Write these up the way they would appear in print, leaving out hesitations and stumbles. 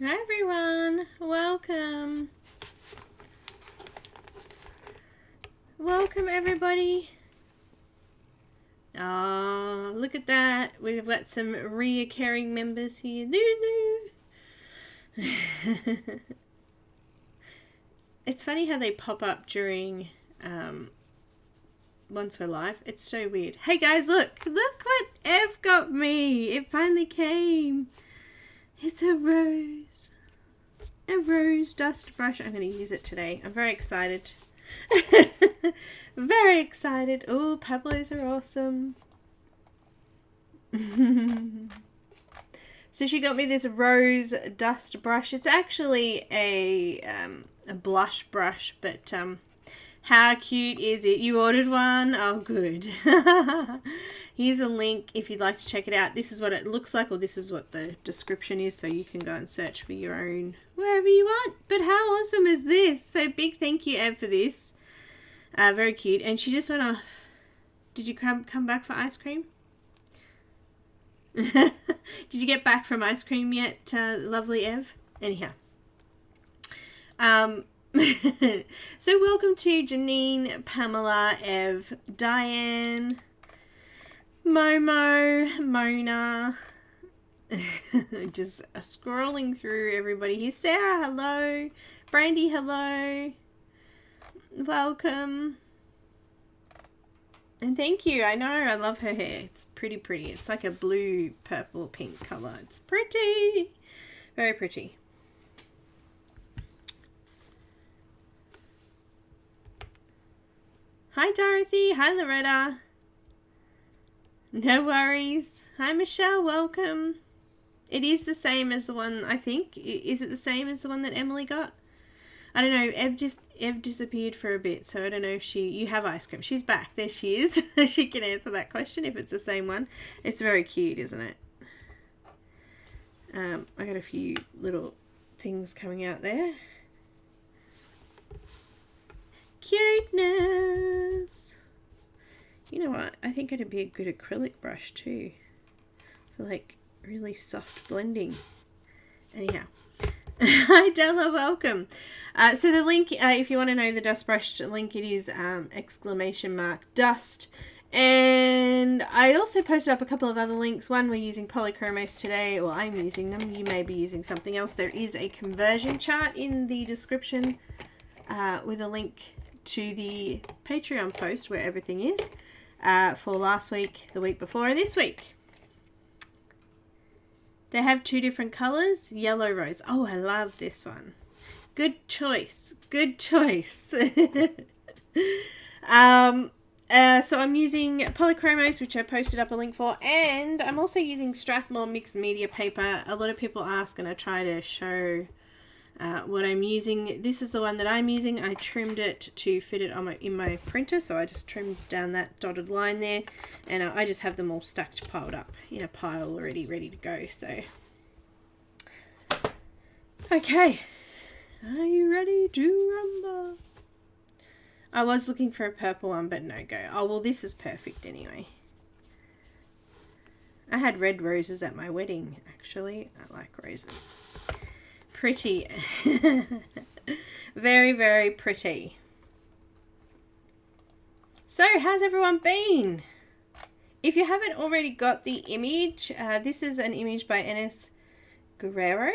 Hi everyone, welcome. Welcome everybody. Oh, look at that. We've got some reoccurring members here. It's funny how they pop up during once we're live. It's so weird. Hey guys, look what Ev got me. It finally came. It's a rose dust brush. I'm going to use it today. I'm very excited. Very excited. Oh, Pablo's are awesome. So she got me this rose dust brush. It's actually a blush brush, but how cute is it? You ordered one? Oh, good. Here's a link if you'd like to check it out. This is what it looks like, or this is what the description is, so you can go and search for your own wherever you want. But how awesome is this? So big thank you, Ed, for this. Very cute. And she just went off. Did you come back for ice cream? Did you get back from ice cream yet, lovely Ev? Anyhow. So welcome to Janine, Pamela, Ev, Diane, Momo, Mona. Just scrolling through everybody here. Sarah, hello. Brandy, hello. Welcome. And thank you. I know, I love her hair. It's pretty. It's like a blue, purple, pink colour. It's pretty. Very pretty. Hi, Dorothy. Hi, Loretta. No worries. Hi, Michelle. Welcome. It is the same as the one, I think. Is it the same as the one that Emily got? I don't know. Ev disappeared for a bit, so I don't know if you have ice cream. She's back. There she is. She can answer that question if it's the same one. It's very cute, isn't it? I got a few little things coming out there. Cuteness. You know what? I think it'd be a good acrylic brush too, for like really soft blending. Anyhow. Hi Della, welcome. So the link, if you want to know the dust brush link, it is ! Dust. And I also posted up a couple of other links. One, we're using Polychromos today, or I'm using them. You may be using something else. There is a conversion chart in the description with a link to the Patreon post where everything is for last week, the week before, and this week. They have two different colours. Yellow rose. Oh, I love this one. Good choice. Good choice. So I'm using Polychromos, which I posted up a link for, and I'm also using Strathmore mixed media paper. A lot of people ask, and I try to show what I'm using. This is the one that I'm using. I trimmed it to fit it on in my printer, so I just trimmed down that dotted line there, and I just have them all stacked, piled up in a pile already ready to go. So okay, are you ready to rumble? I was looking for a purple one, but no go. Oh well, this is perfect anyway. I had red roses at my wedding, actually. I like roses. Pretty. Very, very pretty. So, how's everyone been? If you haven't already got the image, this is an image by Enys Guerrero.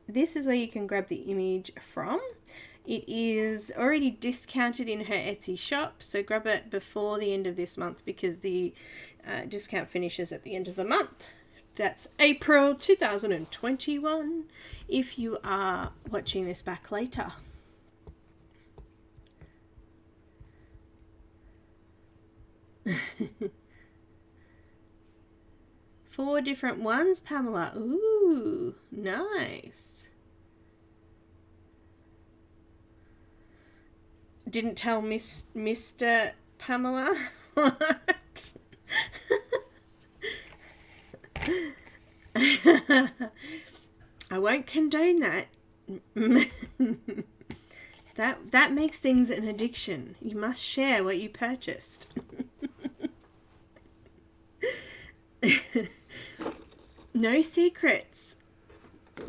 This is where you can grab the image from. It is already discounted in her Etsy shop, so grab it before the end of this month because the discount finishes at the end of the month. That's April 2021 if you are watching this back later. Four different ones, Pamela. Ooh, nice. Didn't tell Mr. Pamela? What? I won't condone that. That makes things an addiction. You must share what you purchased. No secrets.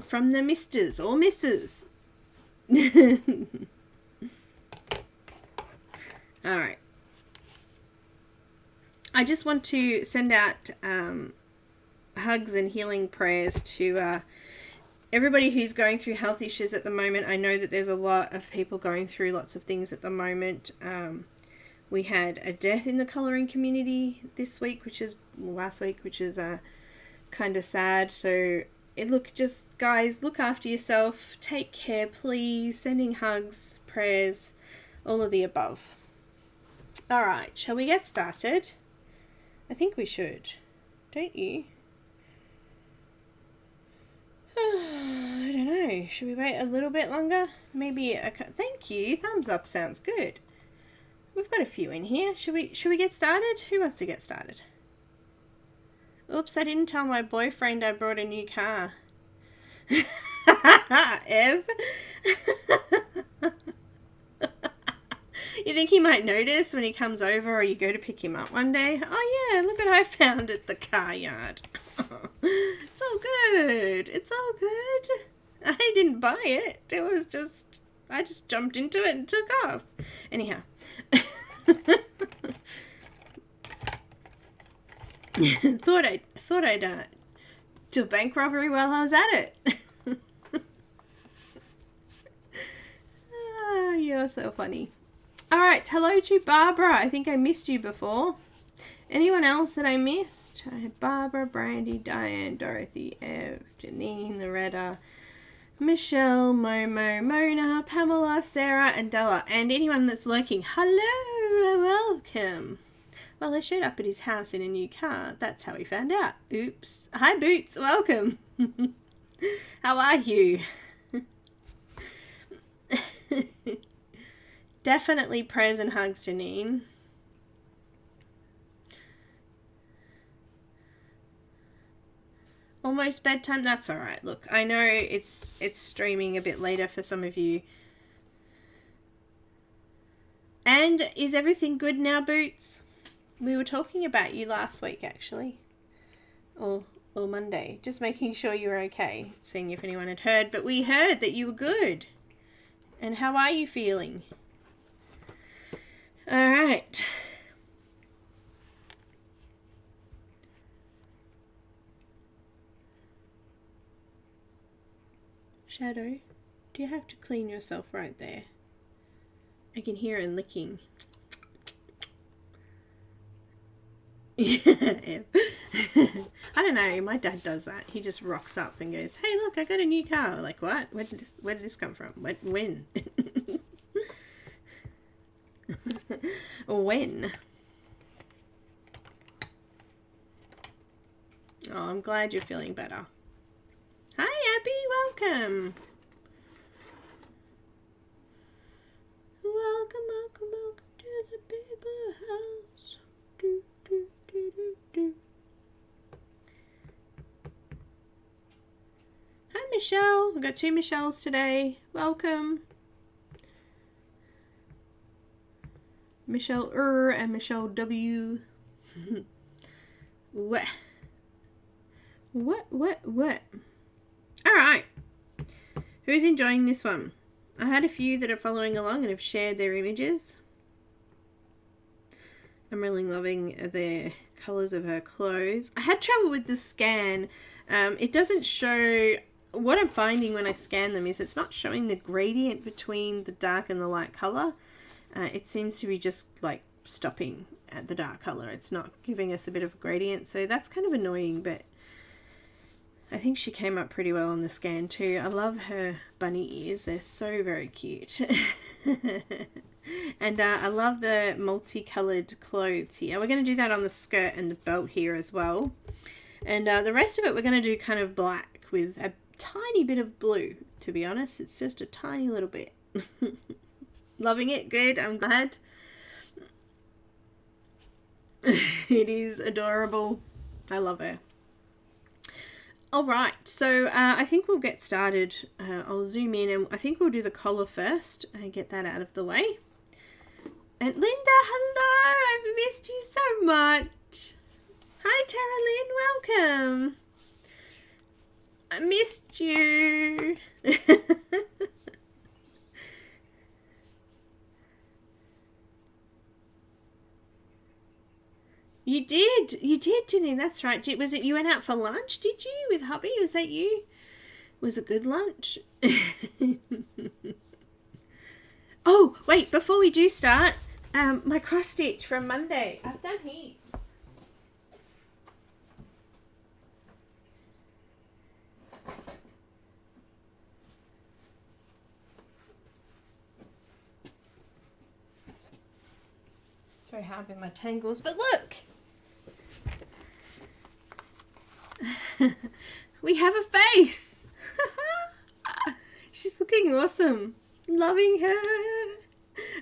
from the misters or misses. All right. I just want to send out hugs and healing prayers to everybody who's going through health issues at the moment. I know that there's a lot of people going through lots of things at the moment. We had a death in the colouring community this week, last week, which is kind of sad. So guys, look after yourself. Take care, please. Sending hugs, prayers, all of the above. All right, shall we get started? I think we should, don't you? I don't know. Should we wait a little bit longer? Maybe thank you. Thumbs up sounds good. We've got a few in here. Should we get started? Who wants to get started? Oops, I didn't tell my boyfriend I brought a new car. Ev? You think he might notice when he comes over or you go to pick him up one day? Oh yeah, look what I found at the car yard. It's all good. It's all good. I didn't buy it. It was just, I just jumped into it and took off. Anyhow. Thought I'd do a bank robbery while I was at it. You're so funny. Alright, hello to Barbara. I think I missed you before. Anyone else that I missed? I had Barbara, Brandy, Diane, Dorothy, Ev, Janine, Loretta, Michelle, Momo, Mona, Pamela, Sarah, and Della. And anyone that's lurking, hello, welcome. Well, I showed up at his house in a new car. That's how we found out. Oops. Hi, Boots. Welcome. How are you? Definitely prayers and hugs, Janine. Almost bedtime. That's all right. Look, I know it's streaming a bit later for some of you. And is everything good now, Boots? We were talking about you last week, actually. Or Monday. Just making sure you were okay. Seeing if anyone had heard. But we heard that you were good. And how are you feeling? All right. Shadow, do you have to clean yourself right there? I can hear her licking. I don't know, my dad does that. He just rocks up and goes, hey look, I got a new car. Like, what? Where did this come from? When? When? Oh, I'm glad you're feeling better. Hi Abby, welcome. Welcome to the big blue house. Do, do, do, do, do. Hi Michelle, we've got two Michelles today. Welcome. Michelle and Michelle W. What? Alright. Who's enjoying this one? I had a few that are following along and have shared their images. I'm really loving the colours of her clothes. I had trouble with the scan. It doesn't show... What I'm finding when I scan them is it's not showing the gradient between the dark and the light colour. It seems to be just like stopping at the dark colour. It's not giving us a bit of a gradient. So that's kind of annoying, but I think she came up pretty well on the scan too. I love her bunny ears. They're so very cute. And I love the multicoloured clothes here. We're going to do that on the skirt and the belt here as well. And the rest of it we're going to do kind of black with a tiny bit of blue, to be honest. It's just a tiny little bit. Loving it. Good. I'm glad. It is adorable. I love her. Alright, so I think we'll get started. I'll zoom in and I think we'll do the collar first and get that out of the way. And Linda, hello! I've missed you so much. Hi Tara Lynn, welcome. I missed you. You did, Ginny. That's right. Was it you went out for lunch? Did you with hubby? Was that you? Was it good lunch? Oh, wait! Before we do start, my cross stitch from Monday. I've done heaps. It's very hard with my tangles, but look. We have a face. She's looking awesome. Loving her.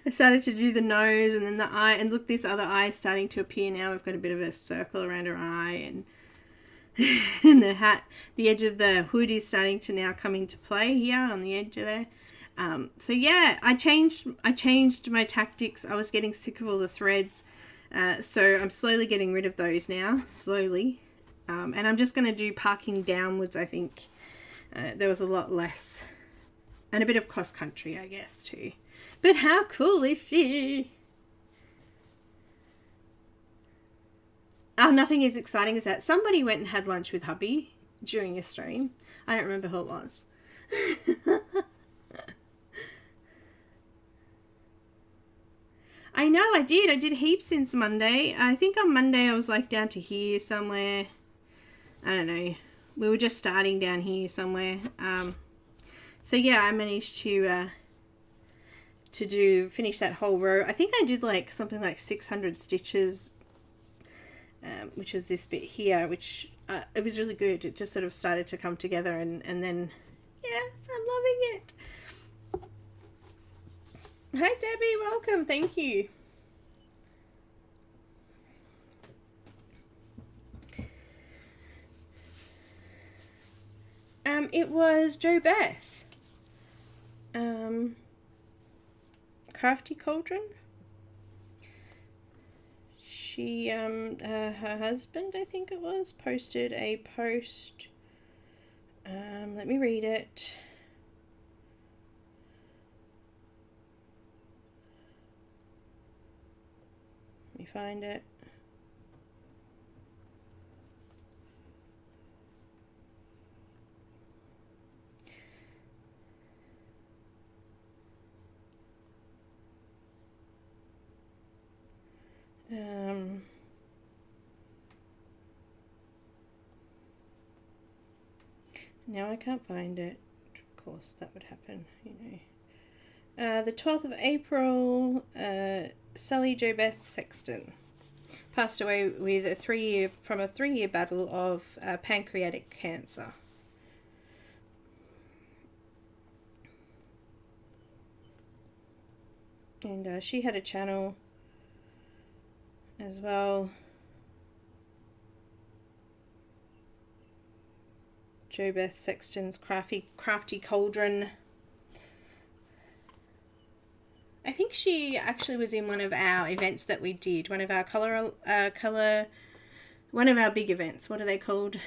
I started to do the nose and then the eye, and look, this other eye is starting to appear now. We've got a bit of a circle around her eye, and and the hat, the edge of the hood is starting to now come into play here on the edge of there. So yeah, I changed my tactics. I was getting sick of all the threads, so I'm slowly getting rid of those now, slowly. And I'm just going to do parking downwards, I think. There was a lot less. And a bit of cross country, I guess, too. But how cool is she? Oh, nothing as exciting as that. Somebody went and had lunch with hubby during your stream. I don't remember who it was. I know, I did. I did heaps since Monday. I think on Monday I was like down to here somewhere. I don't know. We were just starting down here somewhere. So yeah, I managed to finish that whole row. I think I did like something like 600 stitches, which was this bit here, which it was really good. It just sort of started to come together, and then yeah, so I'm loving it. Hi Debbie, welcome. Thank you. It was Jo Beth. Crafty Cauldron. She, her husband, I think it was, posted a post. Let me read it. Let me find it. Now I can't find it. Of course, that would happen, you know. The 12th of April, Sally Jo Beth Sexton passed away with a 3-year battle of pancreatic cancer. And she had a channel as well. Jo Beth Sexton's Crafty Cauldron. I think she actually was in one of our events that we did, one of our one of our big events. What are they called?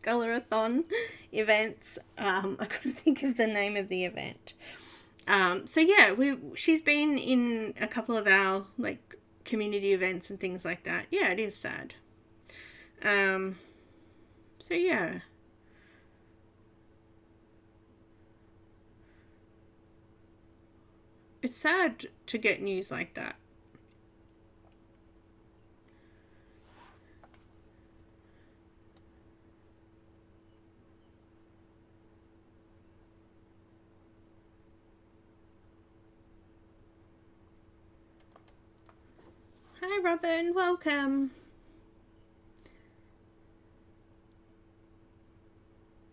Colorathon events. I couldn't think of the name of the event. So yeah, she's been in a couple of our like community events and things like that. Yeah, it is sad. So yeah. It's sad to get news like that. Hi Robin, welcome.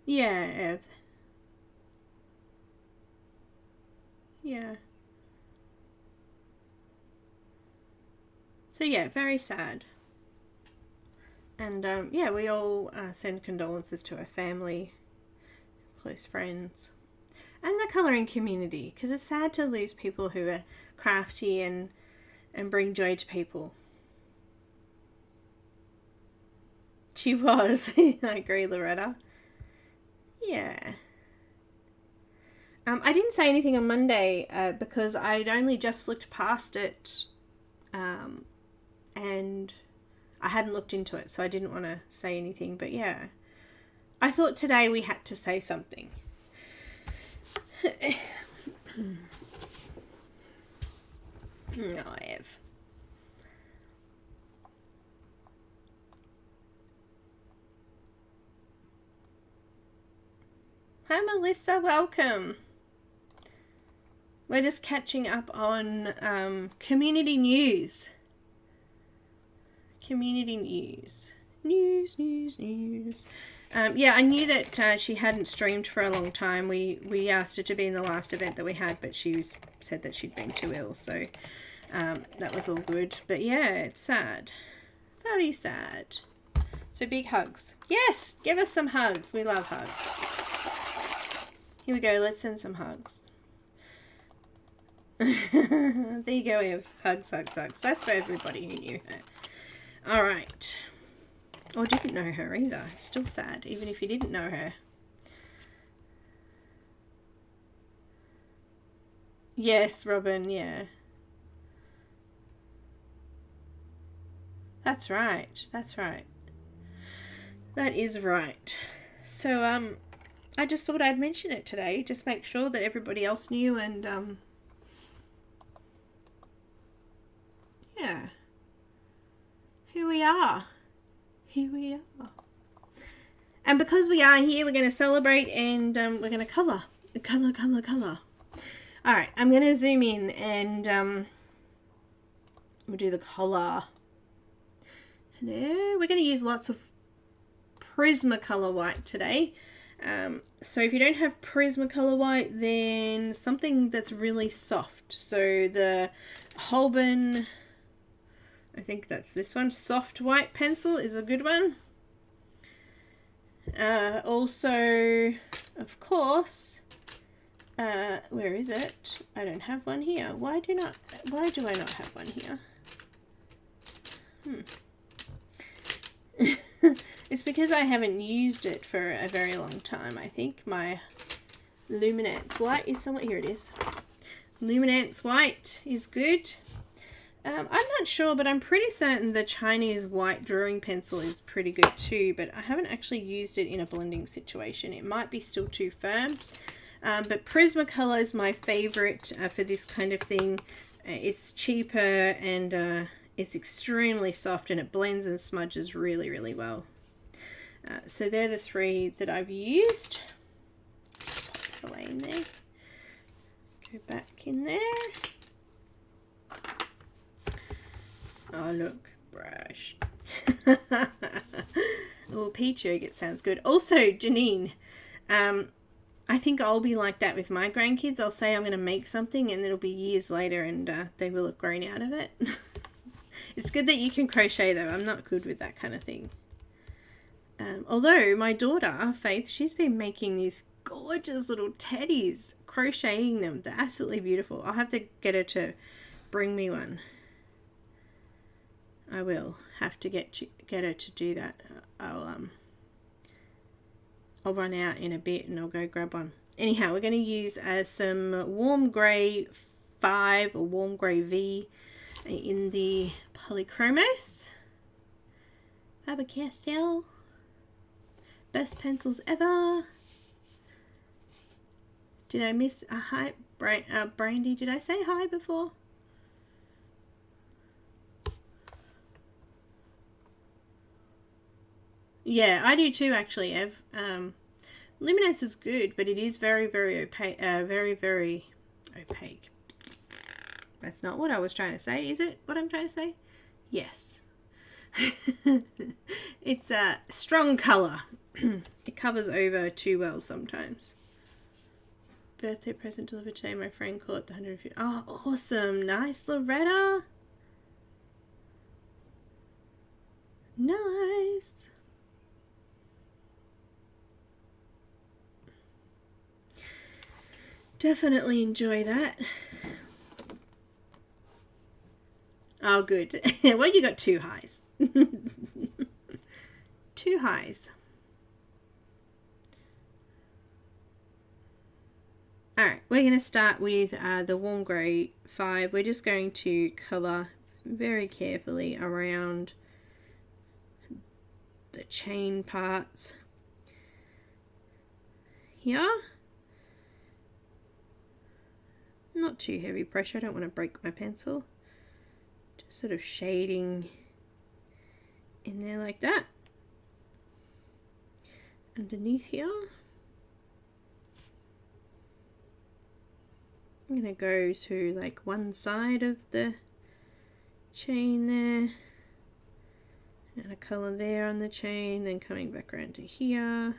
Yeah, Ev. Yeah. So yeah, very sad. And yeah, we all send condolences to her family, close friends, and the colouring community, because it's sad to lose people who are crafty and bring joy to people. she was. I agree, Loretta. Yeah. I didn't say anything on Monday because I'd only just flicked past it and I hadn't looked into it, so I didn't want to say anything. But yeah, I thought today we had to say something. No, I have. Hi, Melissa. Welcome. We're just catching up on community news. Community news. News. Yeah, I knew that she hadn't streamed for a long time. We asked her to be in the last event that we had, but she said that she'd been too ill, so that was all good. But yeah, it's sad. Very sad. So big hugs. Yes, give us some hugs. We love hugs. Here we go. Let's send some hugs. There you go, Ev. Hugs. That's for everybody who knew her. Alright. Or didn't know her either. It's still sad, even if you didn't know her. Yes, Robin, yeah. That's right. That's right. That is right. So, I just thought I'd mention it today. Just make sure that everybody else knew and, yeah. Here we are. Here we are. And because we are here, we're going to celebrate and we're going to colour. Colour. Alright, I'm going to zoom in and we'll do the colour. There. We're going to use lots of Prismacolor white today. So if you don't have Prismacolor white, then something that's really soft. So the Holbein, I think that's this one, soft white pencil is a good one. Also, of course, where is it? I don't have one here. Why do I not have one here? It's because I haven't used it for a very long time. I think my Luminance white is somewhere. Here it is. Luminance white is good. I'm not sure, but I'm pretty certain the Chinese white drawing pencil is pretty good too, but I haven't actually used it in a blending situation. It might be still too firm. But Prismacolor is my favorite for this kind of thing. It's cheaper and it's extremely soft and it blends and smudges really, really well. So they're the three that I've used. Pop it away in there. Go back in there. Oh, look, brush. Oh, peach yogurt sounds good. Also, Janine, I think I'll be like that with my grandkids. I'll say I'm going to make something and it'll be years later and they will have grown out of it. It's good that you can crochet though. I'm not good with that kind of thing. Although my daughter, Faith, she's been making these gorgeous little teddies, crocheting them. They're absolutely beautiful. I'll have to get her to bring me one. I will have to get her to do that. I'll run out in a bit and I'll go grab one. Anyhow, we're going to use some warm grey 5 or warm grey V in the POLYCHROMOS. Faber Castell. Best pencils ever. Did I miss a hi? Brandy, did I say hi before? Yeah, I do too, actually, Ev. Luminance is good, but it is very, very opaque. Very opaque. That's not what I was trying to say. Is it what I'm trying to say? Yes. It's a strong colour. It covers over too well sometimes. Birthday present delivered today. My friend caught the 150. Oh, awesome. Nice, Loretta. Nice. Definitely enjoy that. Oh, good. Well, you got 2 highs. 2 two highs. Alright, we're going to start with the warm grey 5. We're just going to colour very carefully around the chain parts here. Not too heavy pressure, I don't want to break my pencil. Just sort of shading in there like that. Underneath here. I'm going to go to like one side of the chain there, and a colour there on the chain, then coming back around to here.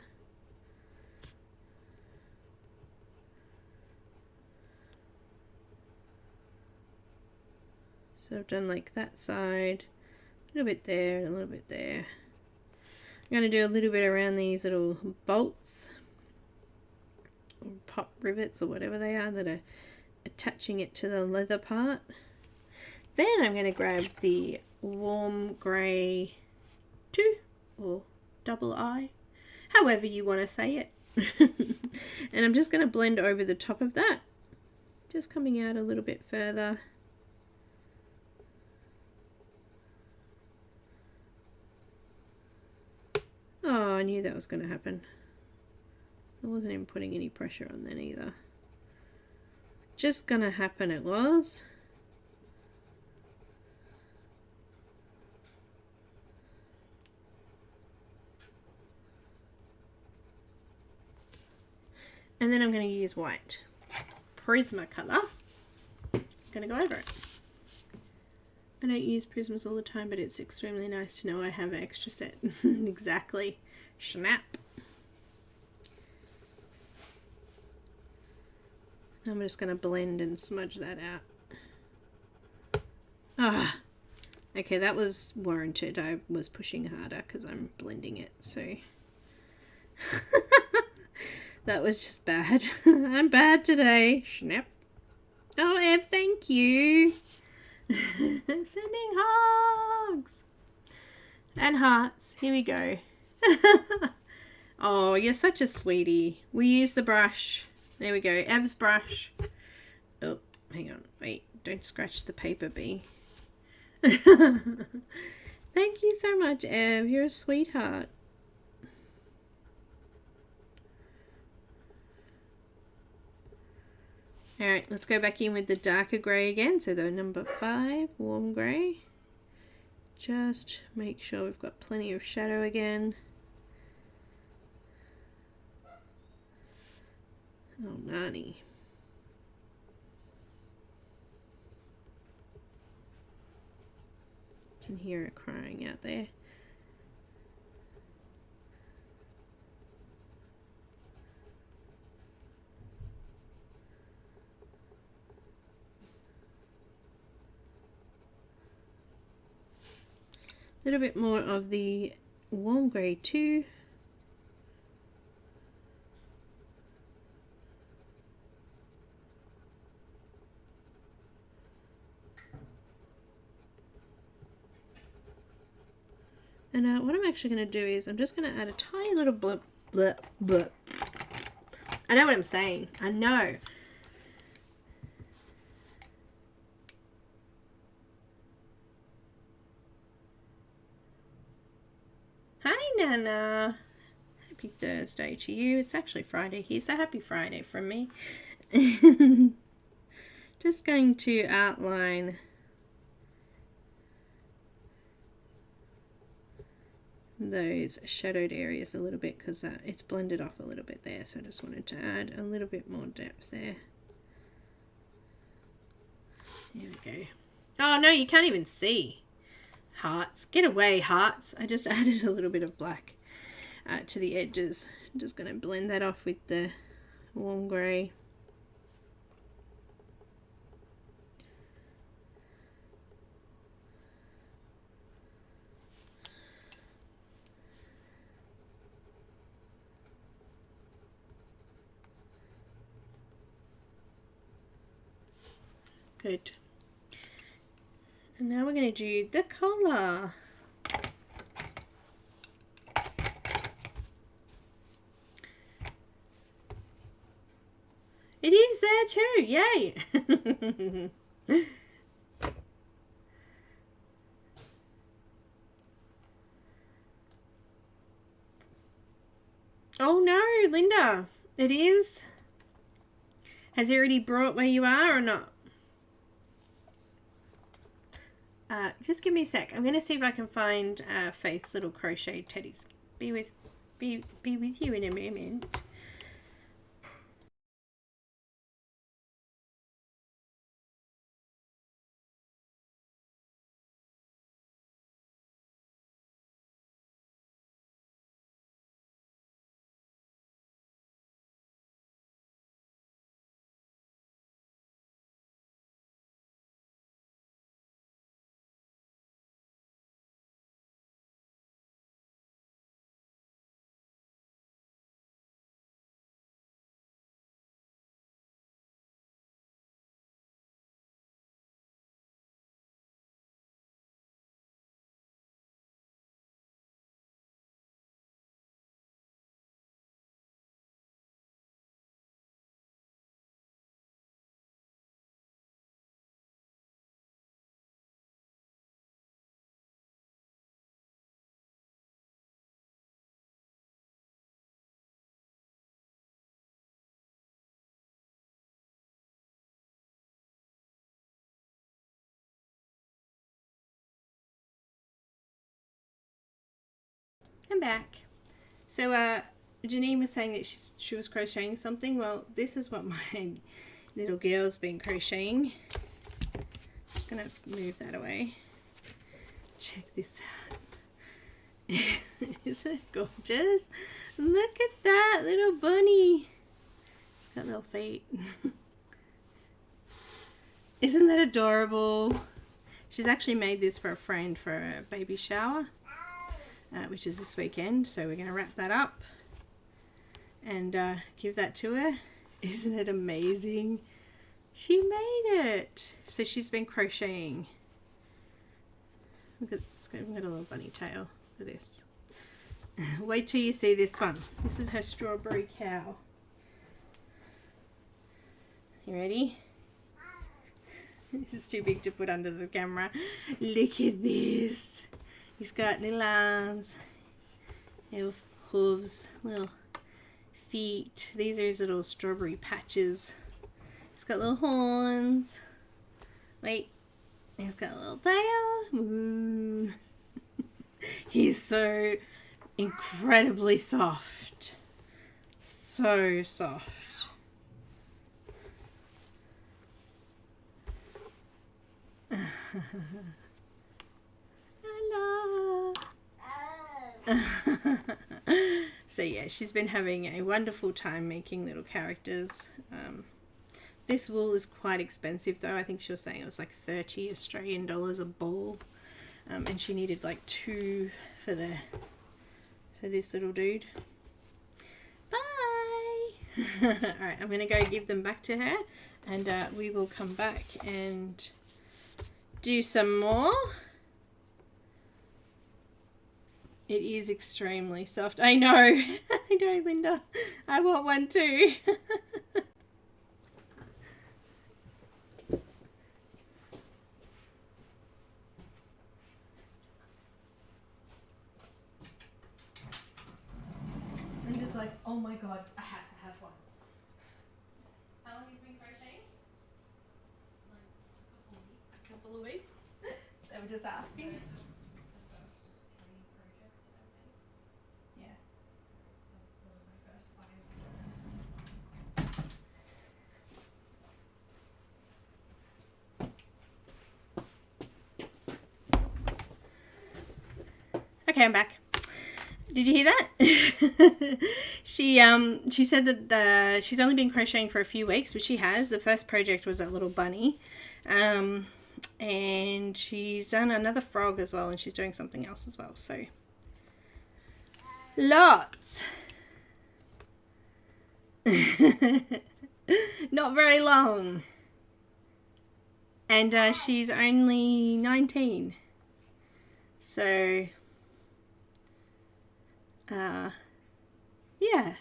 So I've done like that side, a little bit there, and a little bit there. I'm going to do a little bit around these little bolts, or pop rivets, or whatever they are, that are attaching it to the leather part. Then I'm going to grab the warm grey 2 or double I, however you want to say it. And I'm just going to blend over the top of that, just coming out a little bit further. Oh, I knew that was going to happen. I wasn't even putting any pressure on then either. Just gonna happen, it was. And then I'm going to use white Prismacolor. I'm going to go over it. I don't use Prismas all the time, but it's extremely nice to know I have an extra set. Exactly. Snap. I'm just going to blend and smudge that out. Ah, okay, that was warranted. I was pushing harder because I'm blending it, so that was just bad. I'm bad today. Snap. Oh, Ev, thank you. Sending hugs and hearts. Here we go. Oh, you're such a sweetie. We use the brush. There we go, Ev's brush. Oh, hang on, wait, don't scratch the paper, Bee. Thank you so much, Ev, you're a sweetheart. Alright, let's go back in with the darker grey again, so the number 5, warm grey. Just make sure we've got plenty of shadow again. Oh, Nani. Can hear her crying out there. A little bit more of the warm grey 2. And what I'm actually going to do is I'm just going to add a tiny little blip, blip, blip. I know what I'm saying. I know. Hi, Nana. Happy Thursday to you. It's actually Friday here, so happy Friday from me. Just going to outline those shadowed areas a little bit because it's blended off a little bit there, so I just wanted to add a little bit more depth there. There we go. Oh no, you can't even see. Hearts, get away, hearts. I just added a little bit of black to the edges. I'm just going to blend that off with the warm grey. Good. And now we're going to do the collar. Linda's there too. Yay. Oh no, Linda. It is. Has it already brought where you are or not? Just give me a sec. I'm going to see if I can find Faith's little crocheted teddies. Be with you in a moment. I'm back. So Janine was saying that she was crocheting something. Well, this is what my little girl's been crocheting. I'm just gonna move that away. Check this out. Isn't it gorgeous? Look at that little bunny. It's got little feet. Isn't that adorable? She's actually made this for a friend for a baby shower. Which is this weekend, so we're going to wrap that up and give that to her. Isn't it amazing? She made it. So she's been crocheting. Look at it's got a little bunny tail for this. Wait till you see this one. This is her strawberry cow. You ready? This is too big to put under the camera. Look at this. He's got little arms, little hooves, little feet. These are his little strawberry patches. He's got little horns. Wait, he's got a little tail. Ooh. He's so incredibly soft. So soft. So yeah, she's been having a wonderful time making little characters. This wool is quite expensive though. I think she was saying it was like 30 Australian dollars a ball, and she needed like 2 for this little dude. Bye. Alright, I'm gonna go give them back to her, and we will come back and do some more. It is extremely soft. I know. I know, Linda. I want one too. Linda's like, oh my god, I have to have one. How long have you been crocheting? Like a couple of weeks. They were just asking. Okay, I'm back. Did you hear that? She said that she's only been crocheting for a few weeks, which she has. The first project was that little bunny, and she's done another frog as well, and she's doing something else as well. So lots. Not very long, and she's only 19. So. Yeah.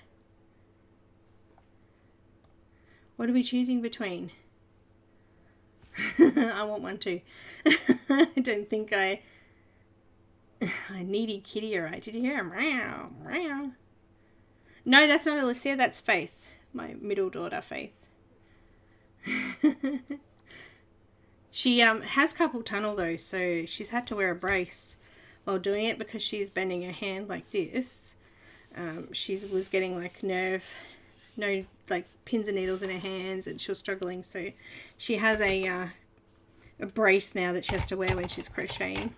What are we choosing between? I want one too. I don't think I needy kitty, alright. Did you hear him? Meow, meow. No, that's not Alicia, that's Faith. My middle daughter, Faith. She has carpal tunnel though, so she's had to wear a brace while doing it because she's bending her hand like this. She was getting like like pins and needles in her hands, and she was struggling, so she has a brace now that she has to wear when she's crocheting.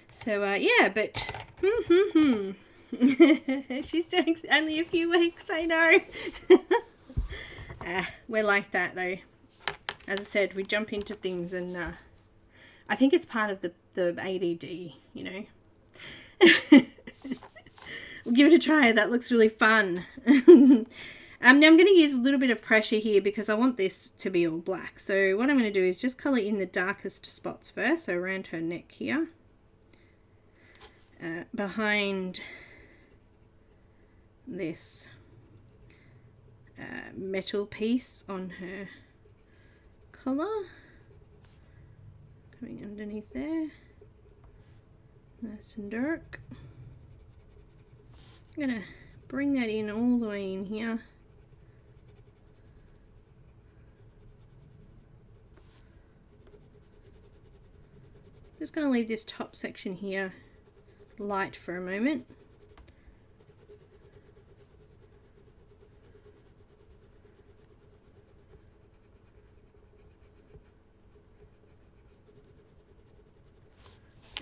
So yeah, but she's doing only a few weeks, I know. We're like that though. As I said, we jump into things, and I think it's part of the ADD, you know. We'll give it a try. That looks really fun. Now I'm going to use a little bit of pressure here because I want this to be all black. So what I'm going to do is just colour in the darkest spots first. So around her neck here. Behind this metal piece on her collar. Coming underneath there. Nice and dark. I'm going to bring that in all the way in here. Just going to leave this top section here light for a moment.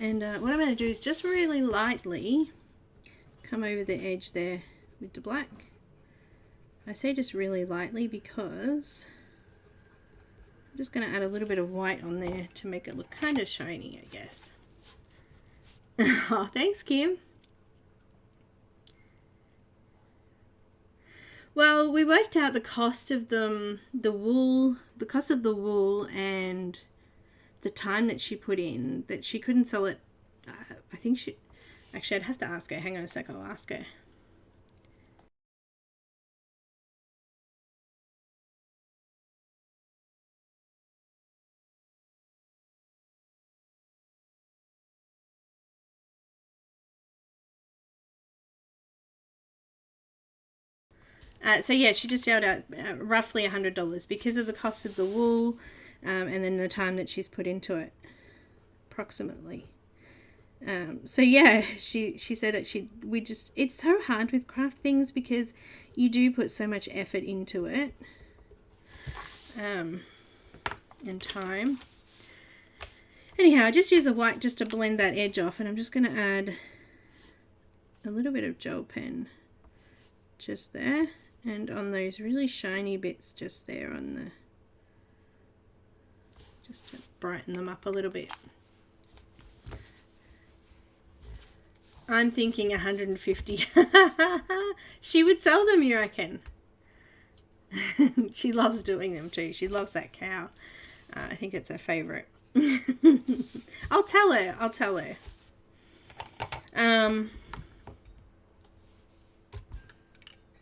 And what I'm going to do is just really lightly come over the edge there with the black. I say just really lightly because I'm just going to add a little bit of white on there to make it look kind of shiny, I guess. Oh, thanks, Kim. Well, we worked out the cost of them, the cost of the wool and the time that she put in, that she couldn't sell it. I think she, actually I'd have to ask her. Hang on a sec, I'll ask her. So yeah, she just yelled out roughly $100 because of the cost of the wool and then the time that she's put into it, approximately. So yeah, she said it. It's so hard with craft things because you do put so much effort into it, and time. Anyhow, I just use a white just to blend that edge off, and I'm just going to add a little bit of gel pen just there. And on those really shiny bits just there on the, just to brighten them up a little bit. I'm thinking 150. She would sell them, you reckon? She loves doing them too. She loves that cow. I think it's her favourite. I'll tell her. I'll tell her.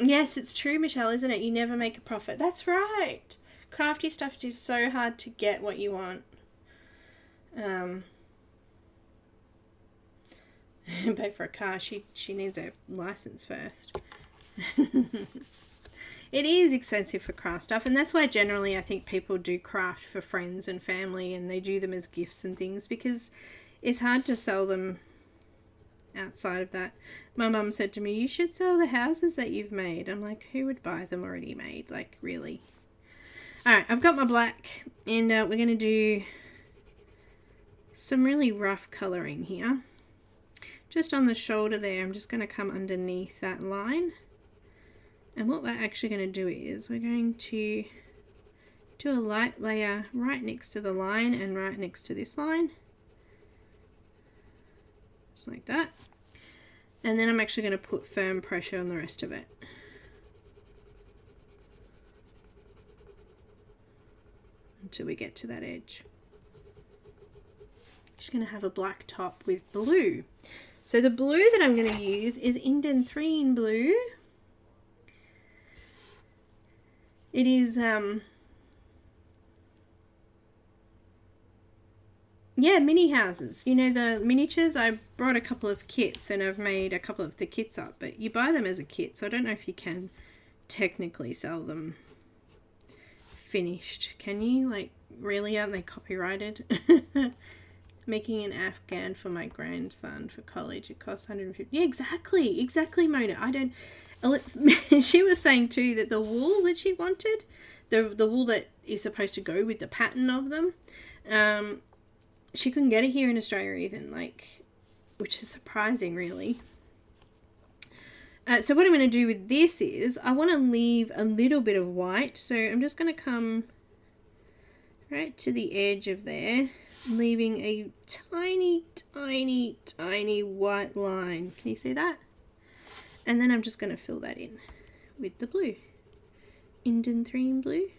Yes, it's true, Michelle, isn't it? You never make a profit. That's right. Crafty stuff is so hard to get what you want. Pay for a car. She needs a license first. It is expensive for craft stuff, and that's why generally I think people do craft for friends and family, and they do them as gifts and things because it's hard to sell them outside of that. My mum said to me, you should sell the houses that you've made. I'm like, who would buy them already made? Like, really? Alright, I've got my black, and we're going to do some really rough colouring here. Just on the shoulder there, I'm just going to come underneath that line. And what we're actually going to do is we're going to do a light layer right next to the line and right next to this line. Just like that. And then I'm actually going to put firm pressure on the rest of it. Until we get to that edge. Just going to have a black top with blue. So the blue that I'm going to use is Indanthrene blue. It is, yeah, mini houses. You know, the miniatures, I brought a couple of kits and I've made a couple of the kits up, but you buy them as a kit, so I don't know if you can technically sell them finished. Can you? Like, really? Aren't they copyrighted? Making an Afghan for my grandson for college. It costs 150. Yeah, exactly, Mona. I don't... She was saying too that the wool that she wanted, the wool that is supposed to go with the pattern of them, she couldn't get it here in Australia even, like, which is surprising, really. So what I'm going to do with this is I want to leave a little bit of white. So I'm just going to come right to the edge of there, leaving a tiny white line. Can you see that? And then I'm just going to fill that in with the blue, Indanthrene blue.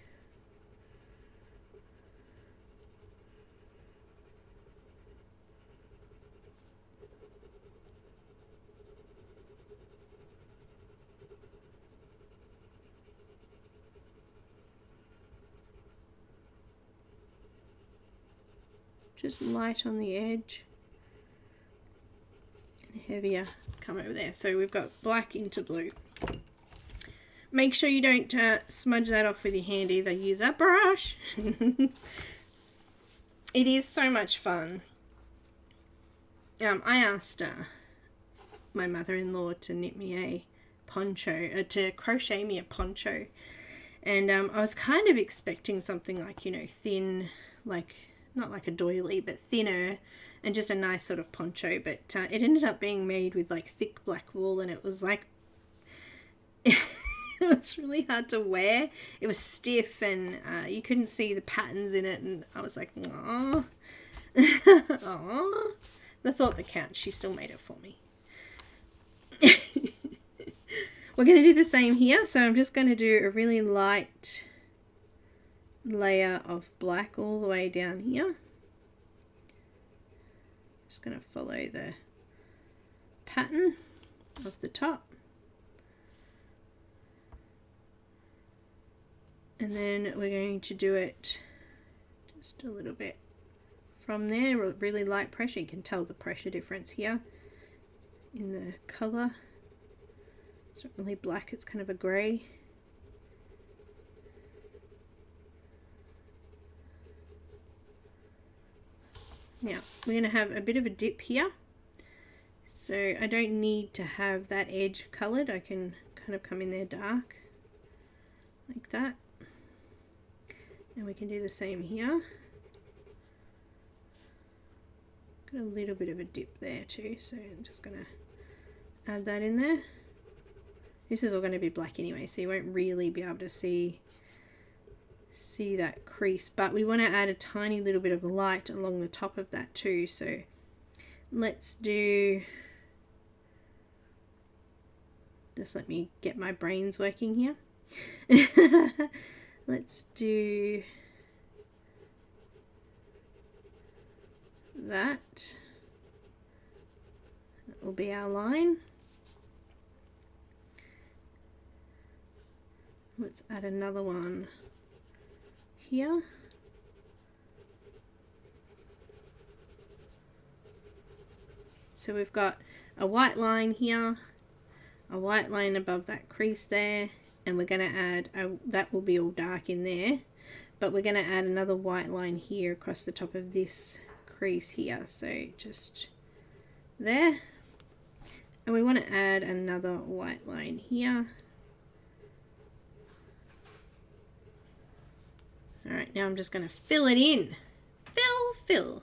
Just light on the edge and heavier come over there. So we've got black into blue. Make sure you don't smudge that off with your hand either. Use a brush. It is so much fun. I asked my mother-in-law to knit me a poncho, to crochet me a poncho, and I was kind of expecting something like, you know, thin, like, not like a doily, but thinner, and just a nice sort of poncho, but it ended up being made with like thick black wool, and it was like it was really hard to wear. It was stiff, and you couldn't see the patterns in it, and I was like, aww. Aww. The thought that counts. She still made it for me. We're going to do the same here, so I'm just going to do a really light layer of black all the way down here. Just going to follow the pattern of the top, and then we're going to do it just a little bit from there. Really light pressure. You can tell the pressure difference here in the color. It's not really black, it's kind of a grey. Now we're going to have a bit of a dip here, so I don't need to have that edge coloured. I can kind of come in there dark like that, and we can do the same here. Got a little bit of a dip there too, so I'm just going to add that in there. This is all going to be black anyway, so you won't really be able to see that crease, but we want to add a tiny little bit of light along the top of that too. So let's do, just let me get my brains working here. Let's do that. That will be our line. Let's add another one here. So we've got a white line here, a white line above that crease there, and we're going to add, that will be all dark in there, but we're going to add another white line here across the top of this crease here. So just there, and we want to add another white line here. Alright, now I'm just going to fill it in. Fill.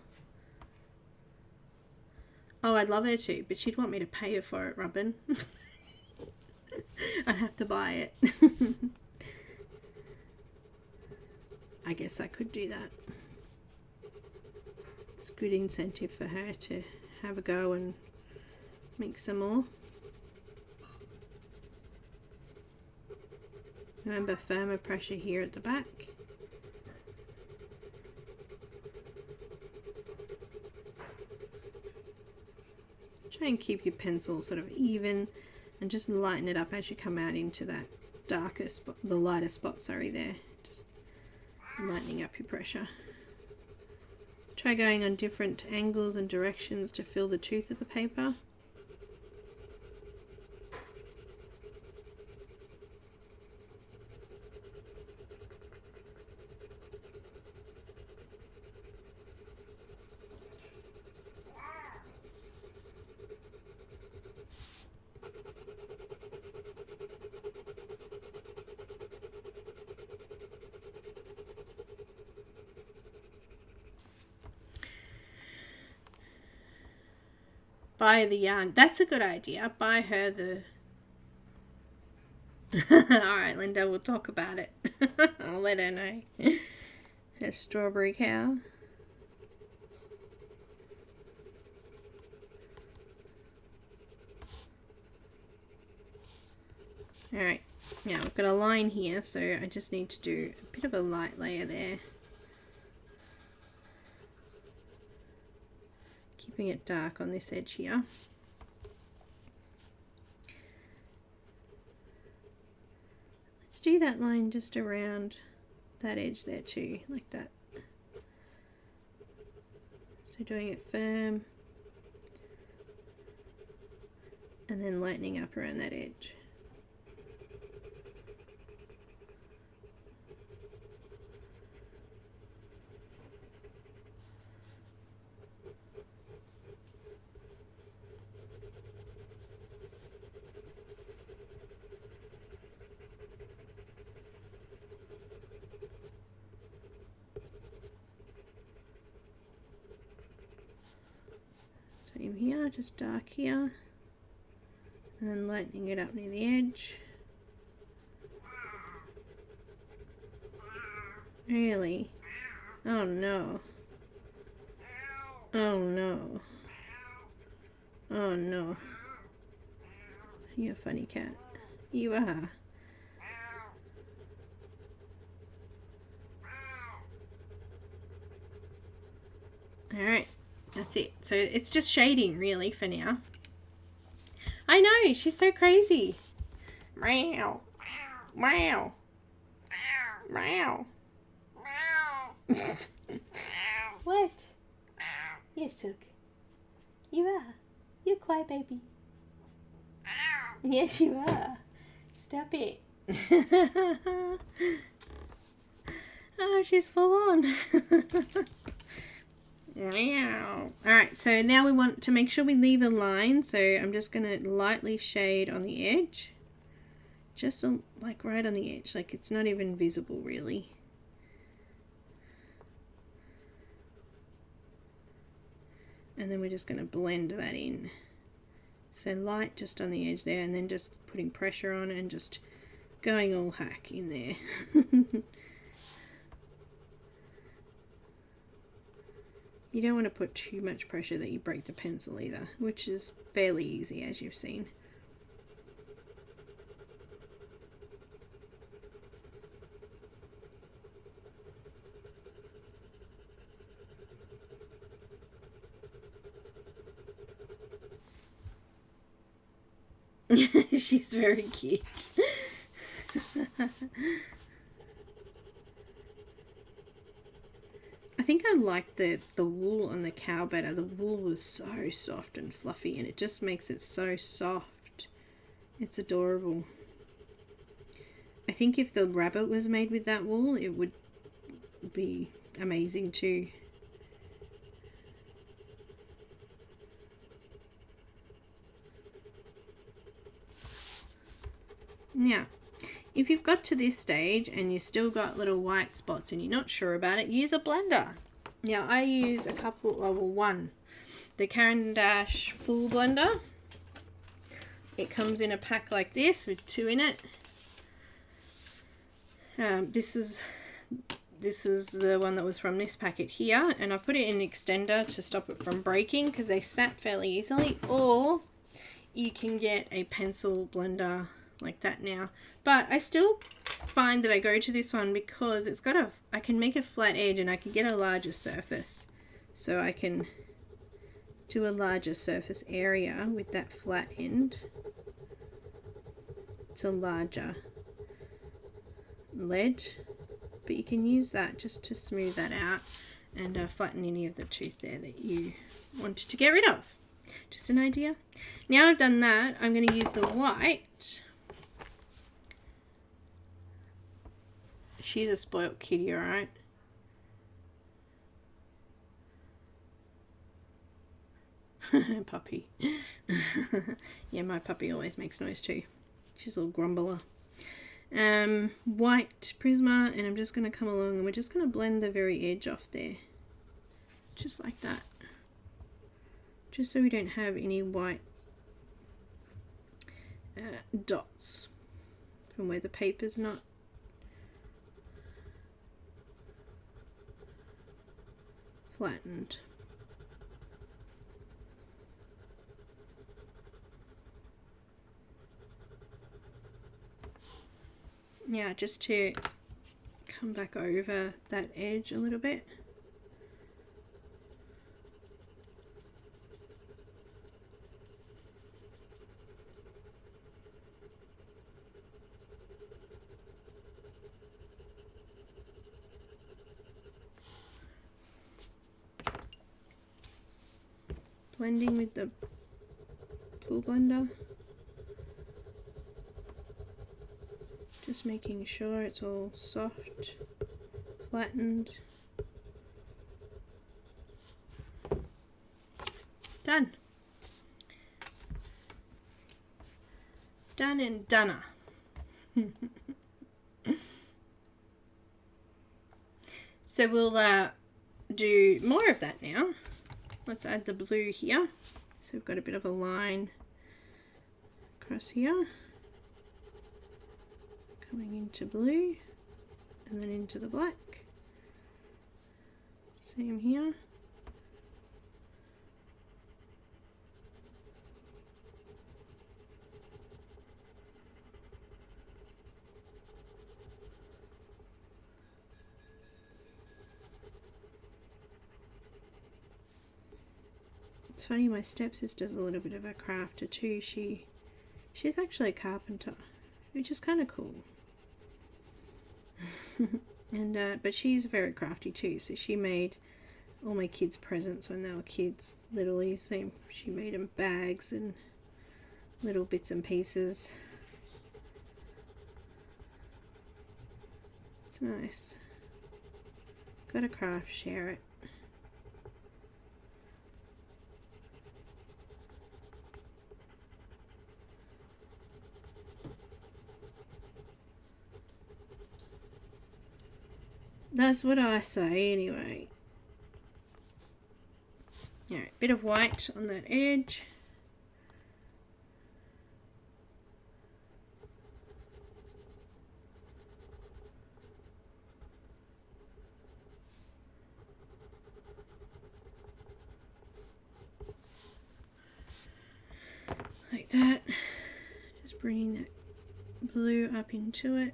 Oh, I'd love her to, but she'd want me to pay her for it, Robin. I'd have to buy it. I guess I could do that. It's a good incentive for her to have a go and make some more. Remember, firmer pressure here at the back. Try and keep your pencil sort of even and just lighten it up as you come out into that darker spot, the lighter spot, sorry, there. Just lightening up your pressure. Try going on different angles and directions to fill the tooth of the paper. Buy the yarn. That's a good idea. Buy her the... Alright, Linda, we'll talk about it. I'll let her know. Her strawberry cow. Alright, now we've got a line here, so I just need to do a bit of a light layer there. Keeping it dark on this edge here. Let's do that line just around that edge there too, like that. So doing it firm and then lightening up around that edge. Same here, just dark here, and then lightening it up near the edge. Really? Oh no. Oh no. Oh no. You're a funny cat. You are. Alright. That's it. So it's just shading really for now. I know, she's so crazy. Meow. Meow. Meow. What? Yes, Silk. You are. You're quiet, baby. Yes, you are. Stop it. Oh, she's full on. Alright, so now we want to make sure we leave a line, so I'm just going to lightly shade on the edge. Just like right on the edge, like it's not even visible really. And then we're just going to blend that in. So light just on the edge there, and then just putting pressure on and just going all hack in there. You don't want to put too much pressure that you break the pencil either, which is fairly easy as you've seen. She's very cute. I think I like the wool on the cow better. The wool was so soft and fluffy, and it just makes it so soft. It's adorable. I think if the rabbit was made with that wool, it would be amazing too. Now, if you've got to this stage and you still got little white spots and you're not sure about it, use a blender. Now, I use a couple, well, one, the Caran full blender. It comes in a pack like this with 2 in it. This is the one that was from this packet here, and I put it in an extender to stop it from breaking because they snap fairly easily, or you can get a pencil blender like that now, but I still find that I go to this one because it's got I can make a flat edge and I can get a larger surface, so I can do a larger surface area with that flat end. It's a larger lead, but you can use that just to smooth that out and flatten any of the tooth there that you wanted to get rid of. Just an idea. Now I've done that, I'm going to use the white. She's a spoilt kitty, alright? Puppy. Yeah, my puppy always makes noise too. She's a little grumbler. White Prisma, and I'm just going to come along and we're just going to blend the very edge off there. Just like that. Just so we don't have any white dots from where the paper's not flattened. Yeah, just to come back over that edge a little bit. Blending with the pool blender. Just making sure it's all soft, flattened. Done. Done and donner. So we'll do more of that now. Let's add the blue here. So we've got a bit of a line across here. Coming into blue and then into the black. Same here. It's funny, my stepsister's a little bit of a crafter too. She's actually a carpenter, which is kind of cool. And but she's very crafty too, so she made all my kids presents when they were kids, literally. So she made them bags and little bits and pieces. It's nice. Got a craft, share it. That's what I say anyway. Alright, bit of white on that edge. Like that. Just bringing that blue up into it.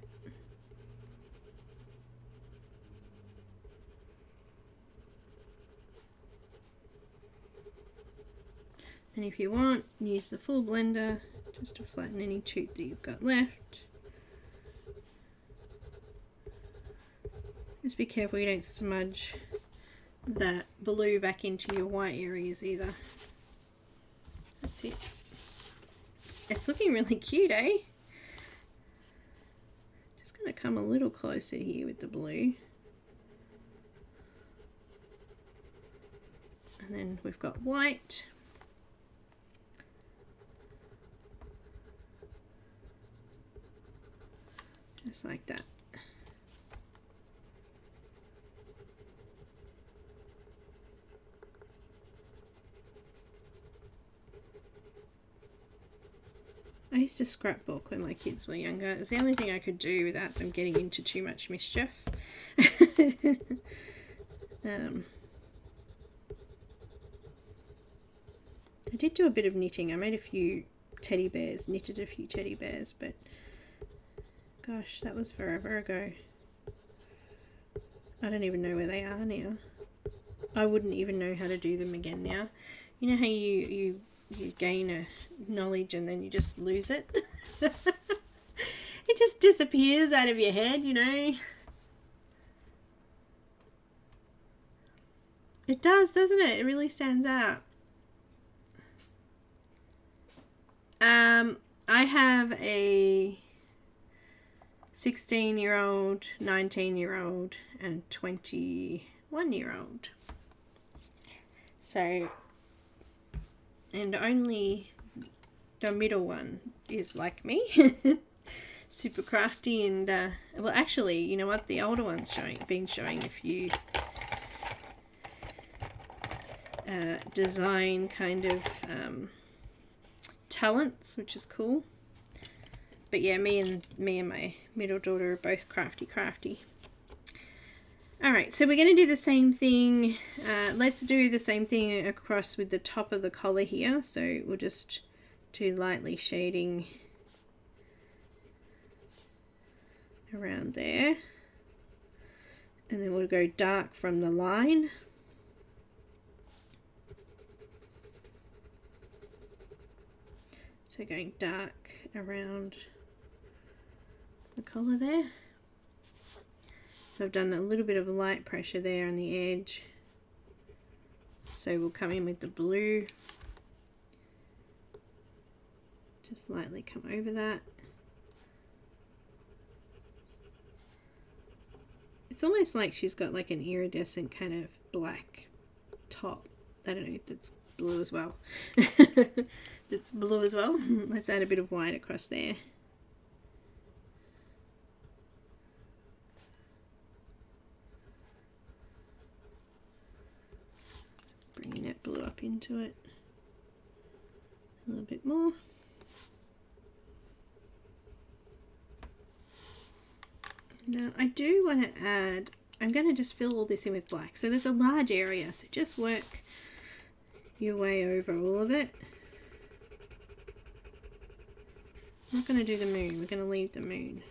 And if you want, use the full blender just to flatten any tooth that you've got left. Just be careful you don't smudge that blue back into your white areas either. That's it. It's looking really cute, eh? Just going to come a little closer here with the blue. And then we've got white. Just like that. I used to scrapbook when my kids were younger. It was the only thing I could do without them getting into too much mischief. I did do a bit of knitting. I made a few teddy bears, knitted a few teddy bears, but gosh, that was forever ago. I don't even know where they are now. I wouldn't even know how to do them again now. You know how you gain a knowledge and then you just lose it? It just disappears out of your head, you know. It does, doesn't it? It really stands out. I have a 16-year-old, 19-year-old, and 21-year-old. So, and only the middle one is like me. Super crafty and, well, actually, you know what? The older one's been showing a few design kind of talents, which is cool. But yeah, me and my middle daughter are both crafty. Alright, so we're going to do the same thing. Let's do the same thing across with the top of the collar here. So we'll just do lightly shading around there. And then we'll go dark from the line. So going dark around the collar there. So I've done a little bit of light pressure there on the edge. So we'll come in with the blue. Just lightly come over that. It's almost like she's got like an iridescent kind of black top. I don't know, that's blue as well. That's blue as well. Let's add a bit of white across there. Bringing that blue up into it a little bit more. Now I do want to add, I'm going to just fill all this in with black. So there's a large area, so just work your way over all of it. I'm not going to do the moon, we're going to leave the moon.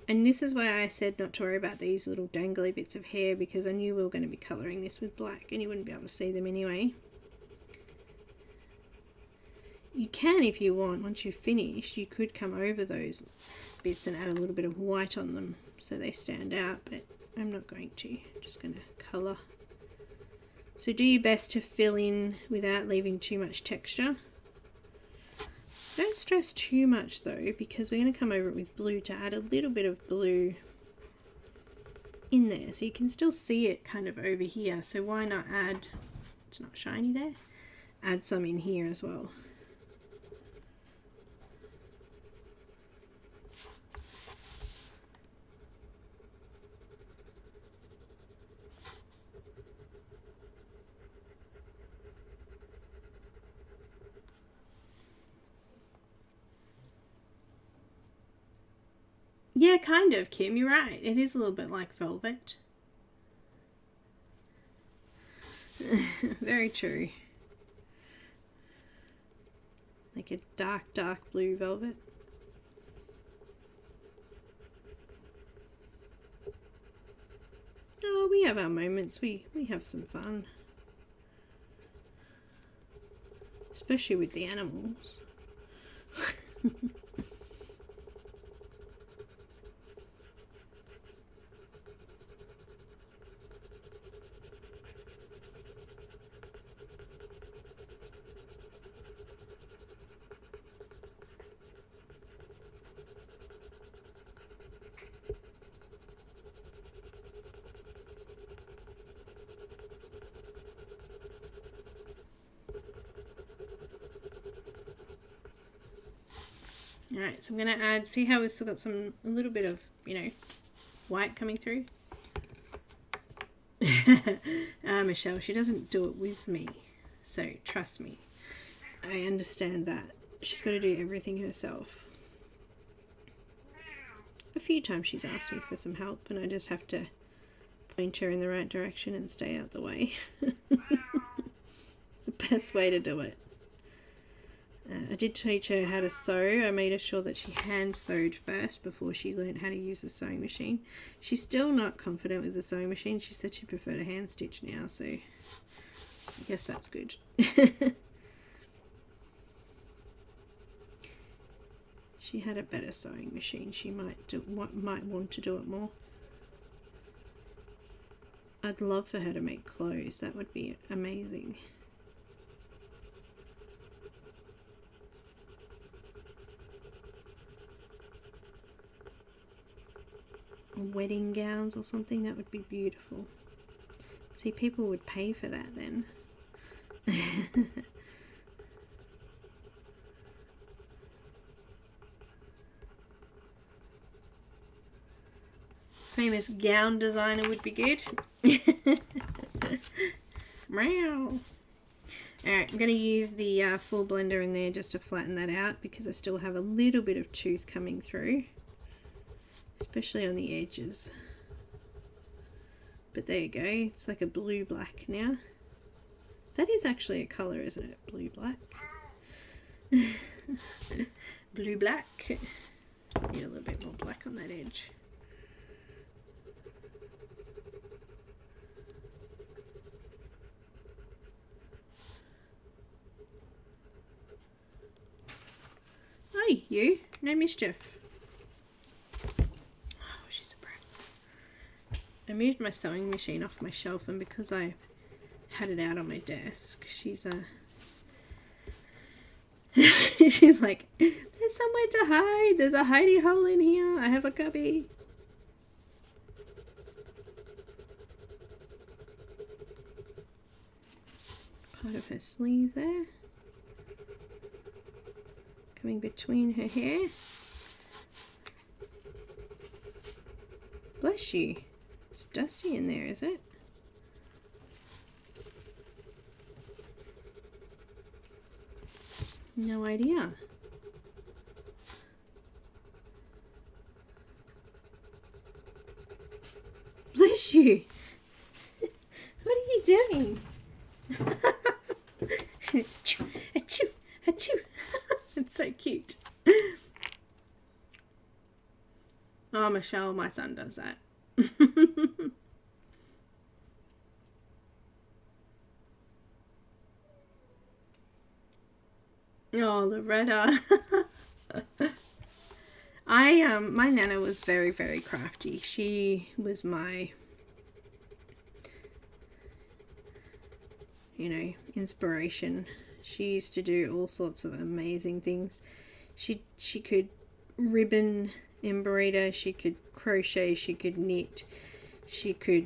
And this is why I said not to worry about these little dangly bits of hair, because I knew we were going to be colouring this with black and you wouldn't be able to see them anyway. You can, if you want, once you've finished, you could come over those bits and add a little bit of white on them so they stand out, but I'm not going to. I'm just going to colour. So do your best to fill in without leaving too much texture. Don't stress too much though, because we're going to come over it with blue to add a little bit of blue in there, so you can still see it kind of over here. So why not add, it's not shiny there, add some in here as well. Yeah, kind of, Kim, you're right. It is a little bit like velvet. Very true. Like a dark, dark blue velvet. Oh, we have our moments. We have some fun. Especially with the animals. Alright, so I'm going to add, see how we've still got a little bit of, you know, white coming through? Michelle, she doesn't do it with me, so trust me. I understand that. She's got to do everything herself. A few times she's asked me for some help and I just have to point her in the right direction and stay out the way. The best way to do it. I did teach her how to sew. I made sure that she hand sewed first before she learned how to use the sewing machine. She's still not confident with the sewing machine. She said she'd prefer to hand stitch now, so I guess that's she had a better sewing machine, she might want to do it more. I'd love for her to make clothes. That would be amazing. Wedding gowns or something, that would be beautiful. See, people would pay for that then. Famous gown designer would be good. Meow. Alright, I'm going to use the full blender in there just to flatten that out because I still have a little bit of tooth coming through, especially on the edges. But there you go, it's like a blue-black now. That is actually a colour, isn't it? Blue-black. Blue-black. Need a little bit more black on that edge. Hi, you. No mischief. Oh, she's a brat. I moved my sewing machine off my shelf, and because I had it out on my desk, she's she's like, there's somewhere to hide. There's a hidey hole in here. I have a cubby. Part of her sleeve there. Coming between her hair. Bless you. It's dusty in there, is it? No idea. Bless you. What are you doing? Achoo, achoo, achoo. It's so cute. Oh, Michelle, my son does that. Oh, Loretta. My Nana was very, very crafty. She was my, you know, inspiration. She used to do all sorts of amazing things. She could ribbon embroider, she could crochet, she could knit, she could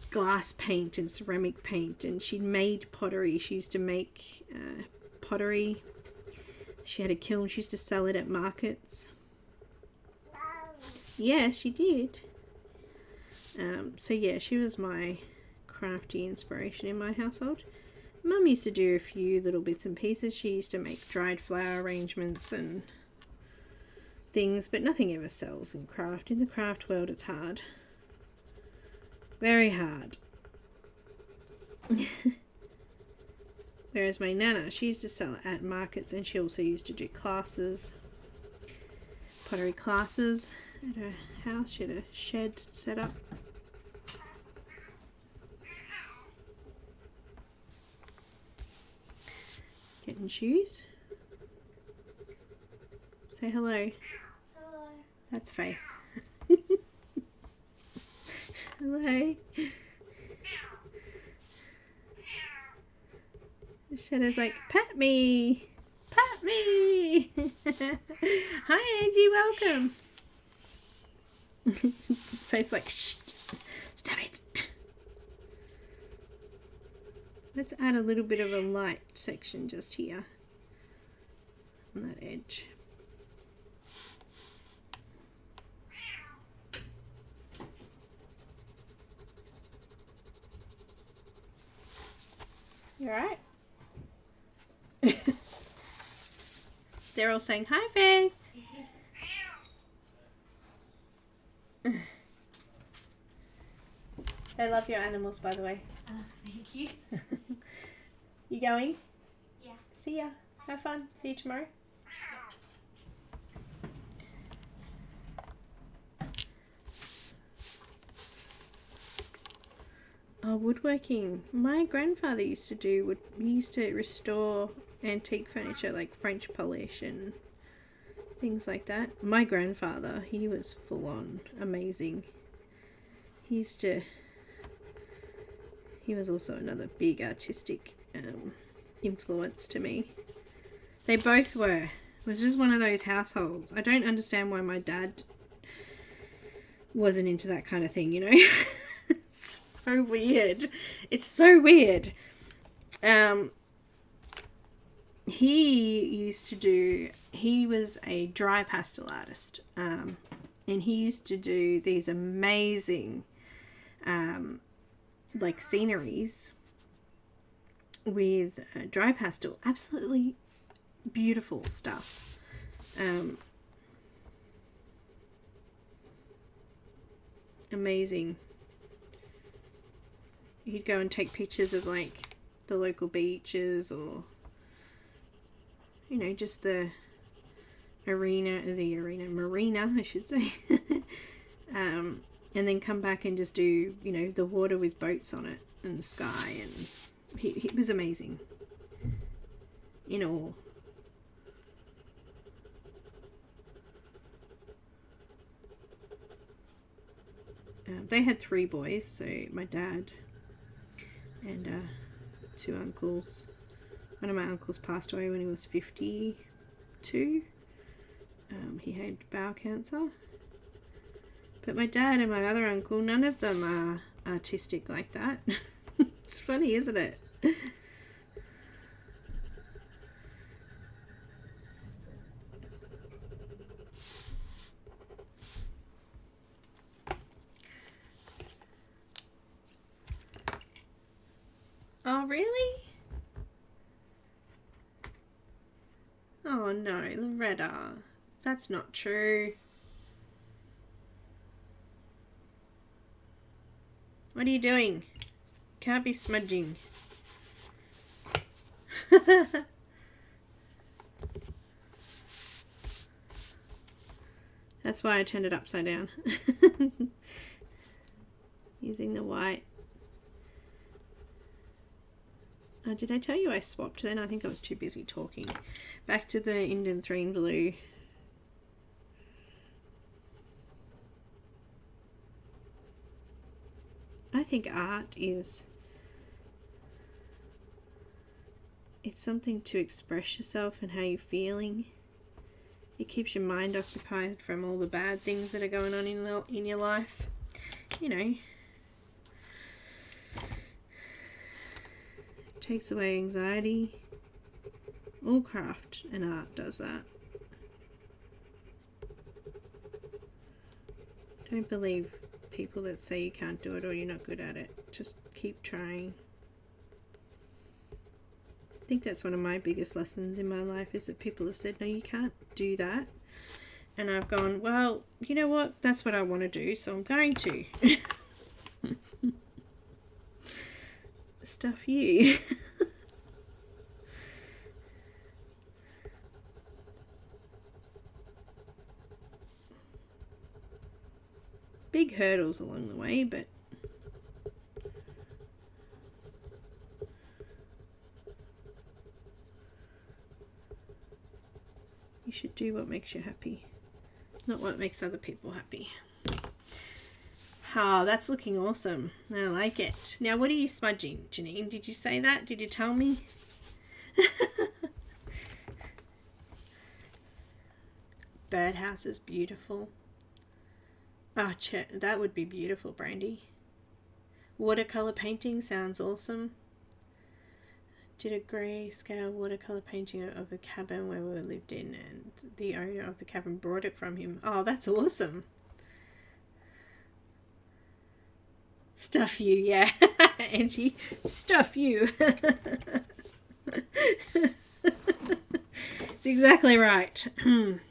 glass paint and ceramic paint, and she made pottery. She used to make pottery. She had a kiln. She used to sell it at markets. Yes, she did. So yeah, she was my crafty inspiration in my household. Mum used to do a few little bits and pieces. She used to make dried flower arrangements and things, but nothing ever sells in craft. In the craft world, it's hard. Very hard. Whereas my Nana, she used to sell at markets, and she also used to do classes, pottery classes at her house. She had a shed set up. Getting shoes. Say hello. Hello. That's Faith. Hello. Shadow's like, pat me. Pat me. Hi, Angie. Welcome. Faith's like, shh. Stop it. Let's add a little bit of a light section just here on that edge. You alright? They're all saying, hi, Faye. I love your animals, by the way. Thank you. You going? Yeah. See ya. Have fun. See you tomorrow. Oh, woodworking. My grandfather used to do he used to restore antique furniture like French polish and things like that. My grandfather, he was full on amazing. He was also another big artistic influence to me. They both were. It was just one of those households. I don't understand why my dad wasn't into that kind of thing, you know. It's so weird. It's so weird. He was a dry pastel artist, and he used to do these amazing like sceneries with dry pastel. Absolutely beautiful stuff. Amazing. He'd go and take pictures of like the local beaches, or you know, just the marina, I should say. And then come back and just do, you know, the water with boats on it and the sky, and he was amazing in all. They had 3 boys, so my dad and 2 uncles. One of my uncles passed away when he was 52. He had bowel cancer. But my dad and my other uncle, none of them are artistic like that. It's funny, isn't it? Oh, really? Oh no, Loretta. That's not true. What are you doing? Can't be smudging. That's why I turned it upside down. Using the white. Oh, did I tell you I swapped then? I think I was too busy talking. Back to the Indanthrene blue. I think art is... it's something to express yourself and how you're feeling. It keeps your mind occupied from all the bad things that are going on in your life. You know. Takes away anxiety. All craft and art does that. Don't believe people that say you can't do it or you're not good at it. Just keep trying. I think that's one of my biggest lessons in my life, is that people have said, no, you can't do that. And I've gone, well, you know what? That's what I want to do, so I'm going to. Stuff you. Big hurdles along the way, but you should do what makes you happy, not what makes other people happy. Oh, that's looking awesome. I like it. Now, what are you smudging, Janine? Did you say that? Did you tell me? Birdhouse is beautiful. Oh, that would be beautiful, Brandy. Watercolor painting sounds awesome. Did a grayscale watercolor painting of a cabin where we lived in, and the owner of the cabin brought it from him. Oh, that's awesome. Stuff you, yeah. Angie, stuff you. It's exactly right. We'll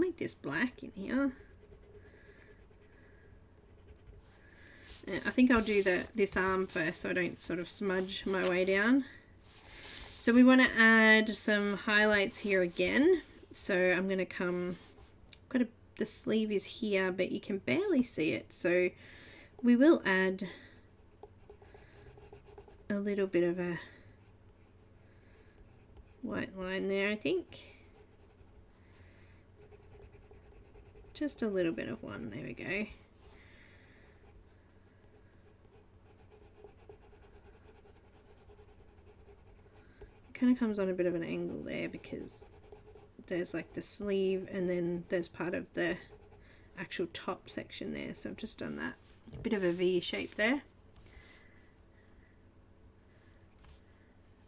make this black in here. I think I'll do this arm first so I don't sort of smudge my way down. So we want to add some highlights here again. So I'm going to come, the sleeve is here, but you can barely see it. So we will add a little bit of a white line there, I think. Just a little bit of one. There we go. Kind of comes on a bit of an angle there because there's like the sleeve and then there's part of the actual top section there, so I've just done that. A bit of a V shape there.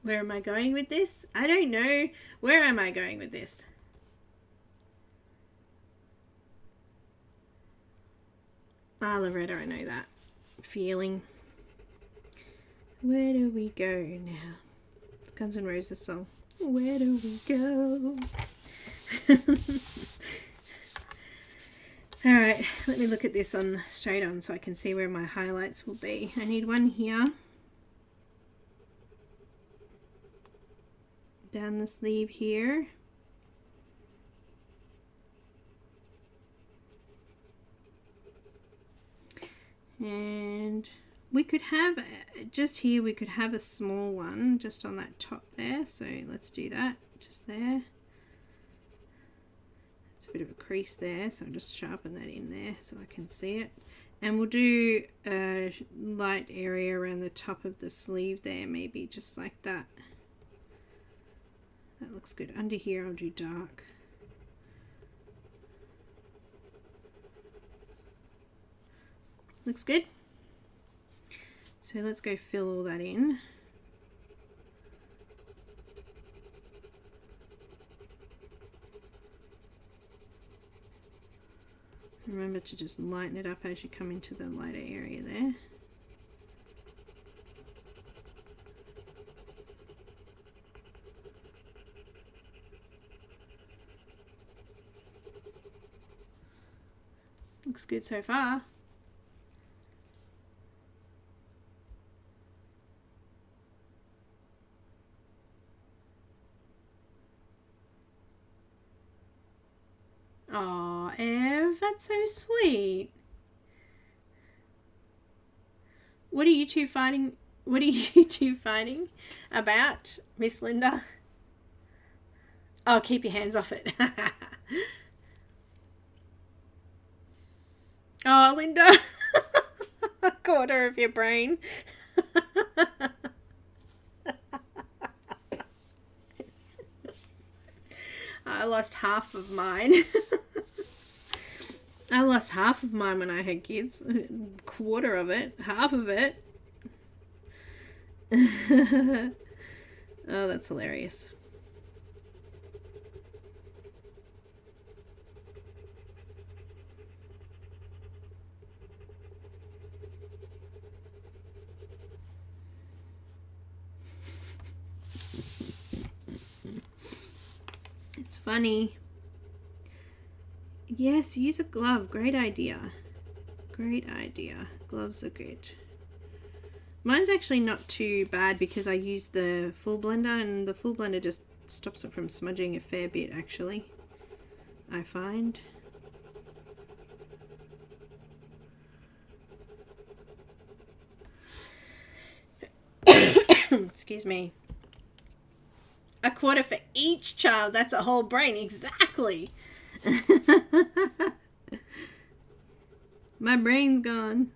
Where am I going with this? I don't know. Where am I going with this? Ah, Loretta, I know that feeling. Where do we go now? Guns N' Roses song. Where do we go? Alright, let me look at this on straight on so I can see where my highlights will be. I need one here. Down the sleeve here. And we could have, just here, we could have a small one just on that top there. So let's do that, just there. It's a bit of a crease there, so I'll just sharpen that in there so I can see it. And we'll do a light area around the top of the sleeve there, maybe just like that. That looks good. Under here I'll do dark. Looks good. So let's go fill all that in. Remember to just lighten it up as you come into the lighter area there. Looks good so far. Aw, Ev, that's so sweet. What are you two fighting? What are you two fighting about, Miss Linda? Oh, keep your hands off it. Oh, Linda. A quarter of your brain. I lost half of mine. I lost half of mine when I had kids. A quarter of it. Half of it. Oh, that's hilarious. It's funny. Yes, use a glove. Great idea. Great idea. Gloves are good. Mine's actually not too bad because I use the full blender, and the full blender just stops it from smudging a fair bit, actually, I find. Excuse me. A quarter for each child. That's a whole brain. Exactly. My brain's gone.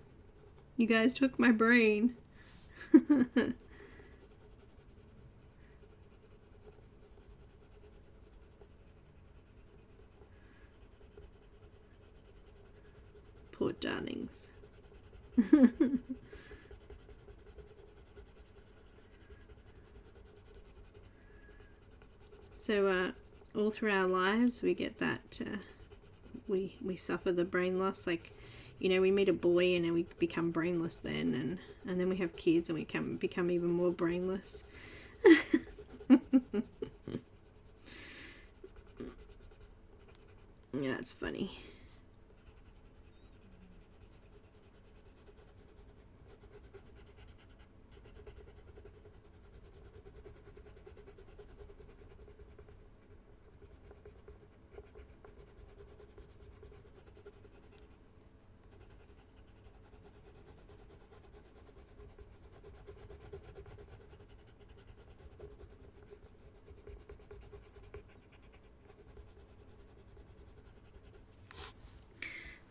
You guys took my brain. Poor darlings. So all through our lives we get that we suffer the brain loss. Like, you know, we meet a boy and then we become brainless then, and then we have kids and we become even more brainless. Yeah, it's funny.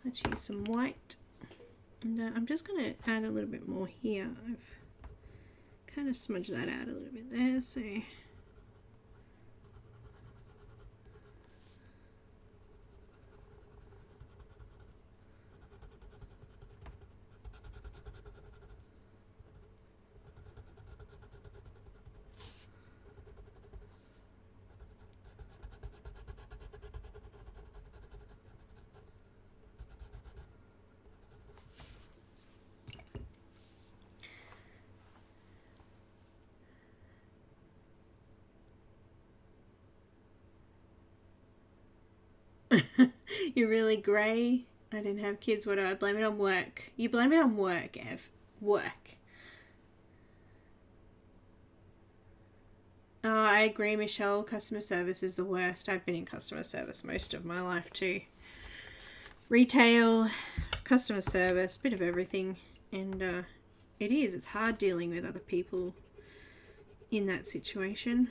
Let's use some white. And I'm just going to add a little bit more here. I've kind of smudged that out a little bit there, so... You're really grey. I didn't have kids. What do I blame it on? Work. You blame it on work, Ev. Work. Oh, I agree, Michelle. Customer service is the worst. I've been in customer service most of my life too. Retail, customer service, bit of everything. And it is. It's hard dealing with other people in that situation.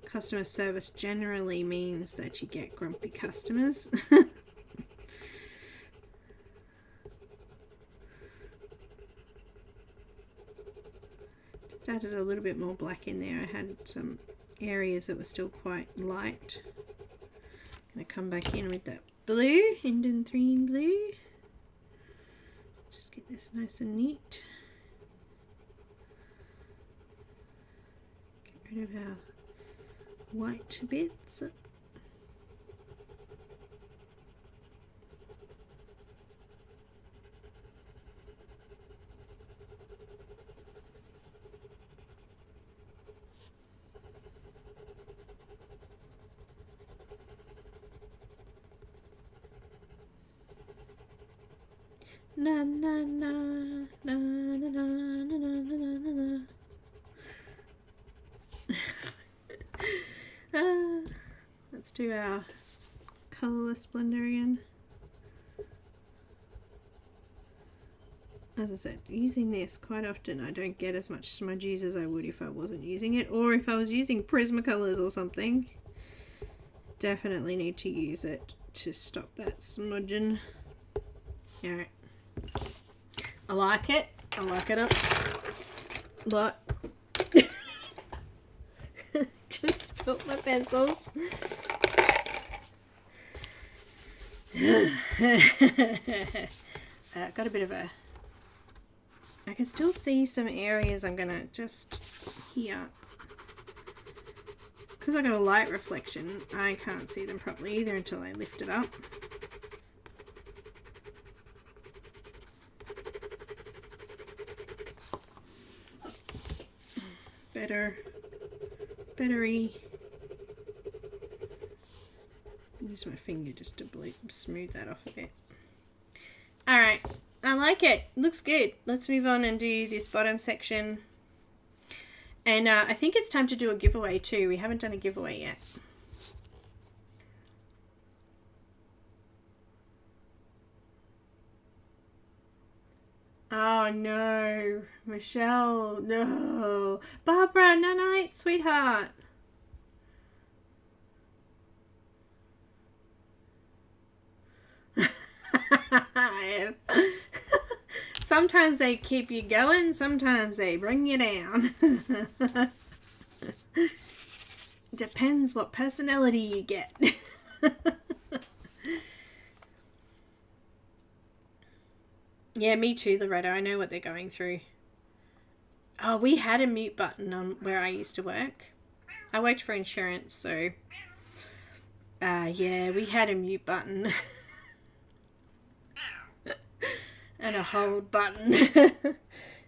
Customer service generally means that you get grumpy customers. Just added a little bit more black in there. I had some areas that were still quite light. I'm going to come back in with that blue, Hendon 3 in blue. Just get this nice and neat. Get rid of our white bits. Na na na na na na na na na na. Let's do our colourless blender again. As I said, using this quite often I don't get as much smudgies as I would if I wasn't using it, or if I was using Prismacolors or something. Definitely need to use it to stop that smudging. Alright. I like it. I like it up. But just spilt my pencils. Got a bit of a... I can still see some areas I'm gonna just here. Because I got a light reflection, I can't see them properly either until I lift it up. Bettery. Use my finger just to smooth that off a bit. Alright, I like it. Looks good. Let's move on and do this bottom section. And I think it's time to do a giveaway too. We haven't done a giveaway yet. Oh no, Michelle, no. Barbara, night, sweetheart. Sometimes they keep you going, sometimes they bring you down. Depends what personality you get. Yeah, me too, Loretta. I know what they're going through. Oh, we had a mute button on where I used to work. I worked for insurance, so... yeah, we had a mute button. And a hold button.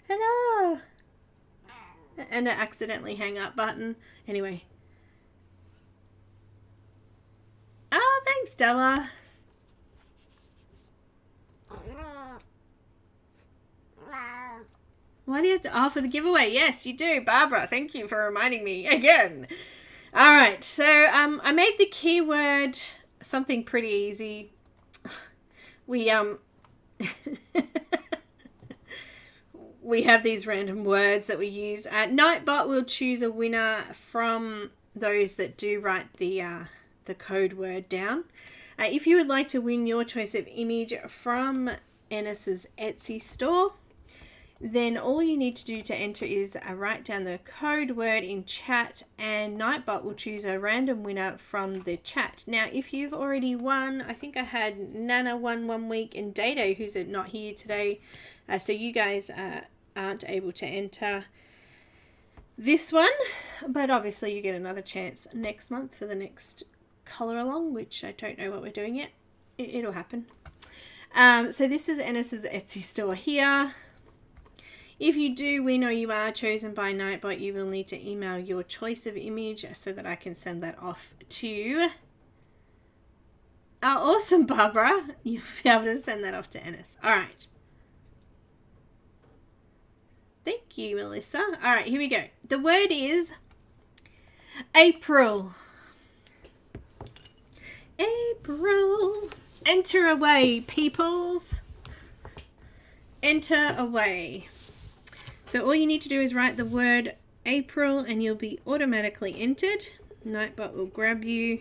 Hello! And an accidentally hang up button. Anyway. Oh, thanks, Stella. Why do you have to offer the giveaway? Yes, you do, Barbara. Thank you for reminding me again. All right, so I made the keyword something pretty easy. We we have these random words that we use. Nightbot will choose a winner from those that do write the the code word down. If you would like to win your choice of image from Enys's Etsy store, then all you need to do to enter is write down the code word in chat, and Nightbot will choose a random winner from the chat. Now, if you've already won, I think I had Nana won 1 week and Dado, who's not here today, so you guys aren't able to enter this one, but obviously you get another chance next month for the next color along, which I don't know what we're doing yet. It'll happen. So this is Enys's Etsy store here. If you do win or you are chosen by Nightbot, you will need to email your choice of image so that I can send that off to... Oh, awesome, Barbara. You'll be able to send that off to Enys. All right. Thank you, Melissa. All right, here we go. The word is April. April. Enter away, peoples. Enter away. So all you need to do is write the word April and you'll be automatically entered. Nightbot will grab you.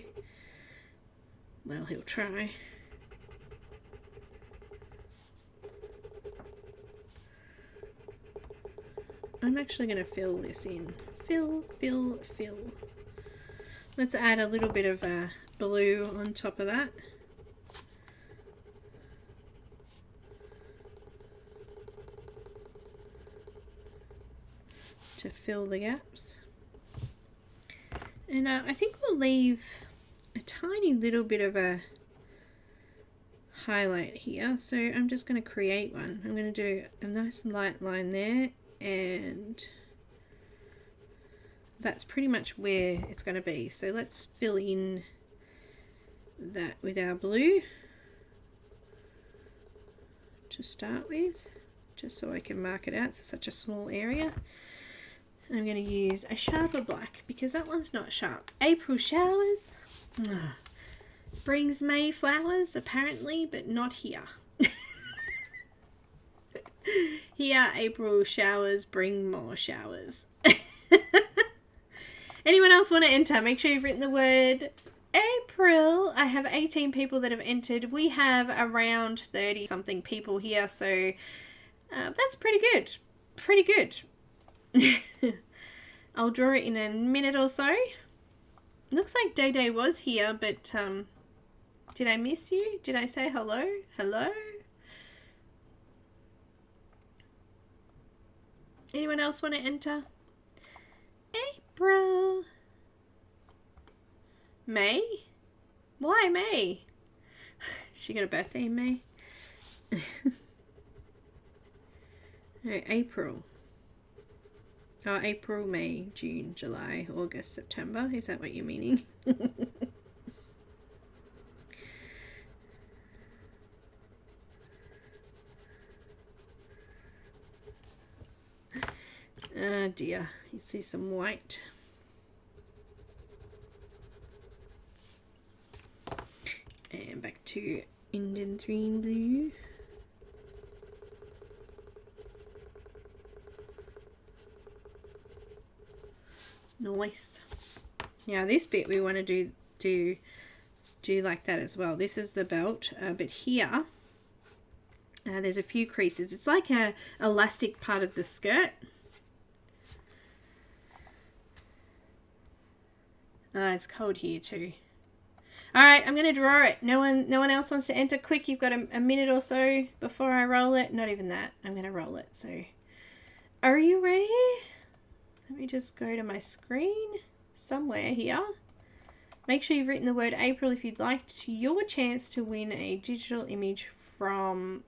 Well, he'll try. I'm actually going to fill this in. Fill. Let's add a little bit of blue on top of that. To fill the gaps. And I think we'll leave a tiny little bit of a highlight here. So I'm just going to create one. I'm going to do a nice light line there, and that's pretty much where it's going to be. So let's fill in that with our blue to start with, just so I can mark it out. It's such a small area. And I'm going to use a sharper black because that one's not sharp. April showers. Brings May flowers, apparently, but not here. Here, April showers bring more showers. Anyone else want to enter? Make sure you've written the word April. I have 18 people that have entered. We have around 30 something people here, so that's pretty good. Pretty good. I'll draw it in a minute or so. Looks like Day Day was here, but did I miss you? Did I say hello? Hello? Anyone else want to enter? April. May? Why May? She got a birthday in May? No, April. Oh, April, May, June, July, August, September. Is that what you're meaning? Oh dear. You see some white. And back to Indian green blue. Nice. Now this bit we want to do like that as well. This is the belt, but here there's a few creases. It's like a elastic part of the skirt. It's cold here too. All right, I'm going to draw it. No one else wants to enter. Quick, you've got a minute or so before I roll it. Not even that. I'm going to roll it. So, are you ready? Let me just go to my screen somewhere here. Make sure you've written the word April if you'd like your chance to win a digital image from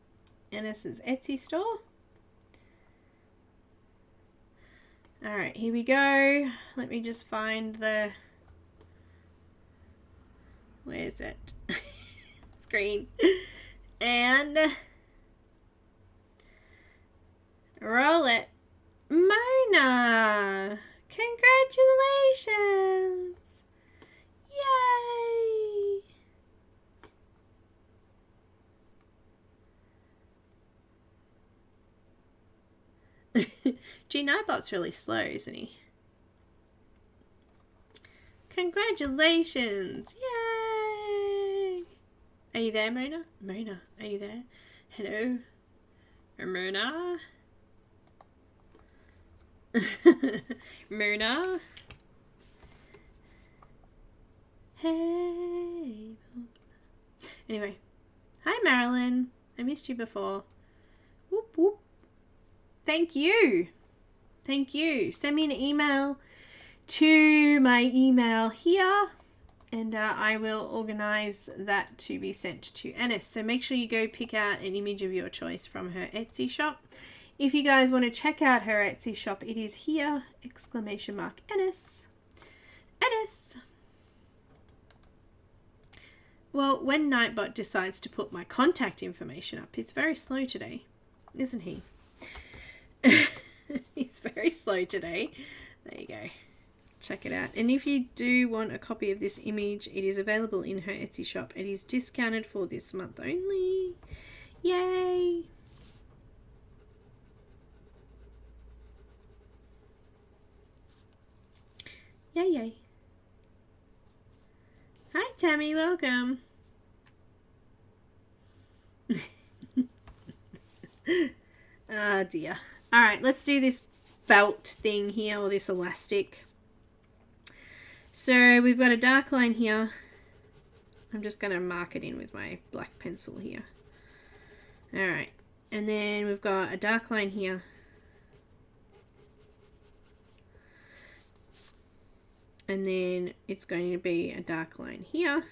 Enys's Etsy store. All right, here we go. Let me just find the... Where's it? Screen. And roll it. Mona! Congratulations! Yay! Gee, Nightbot's really slow, isn't he? Congratulations! Yay! Are you there, Mona? Mona, are you there? Hello? Mona? Mona? Hey. Anyway. Hi, Marilyn. I missed you before. Whoop, whoop. Thank you. Thank you. Send me an email to my email here, and I will organize that to be sent to Enys. So make sure you go pick out an image of your choice from her Etsy shop. If you guys want to check out her Etsy shop, it is here, ! Enys. Enys. Well, when Nightbot decides to put my contact information up, he's very slow today, isn't he? He's very slow today. There you go. Check it out. And if you do want a copy of this image, it is available in her Etsy shop. It is discounted for this month only. Yay! Yay, yay. Hi, Tammy. Welcome. Oh, dear. All right, let's do this belt thing here, or this elastic. So we've got a dark line here. I'm just going to mark it in with my black pencil here. All right, and then we've got a dark line here. And then it's going to be a dark line here.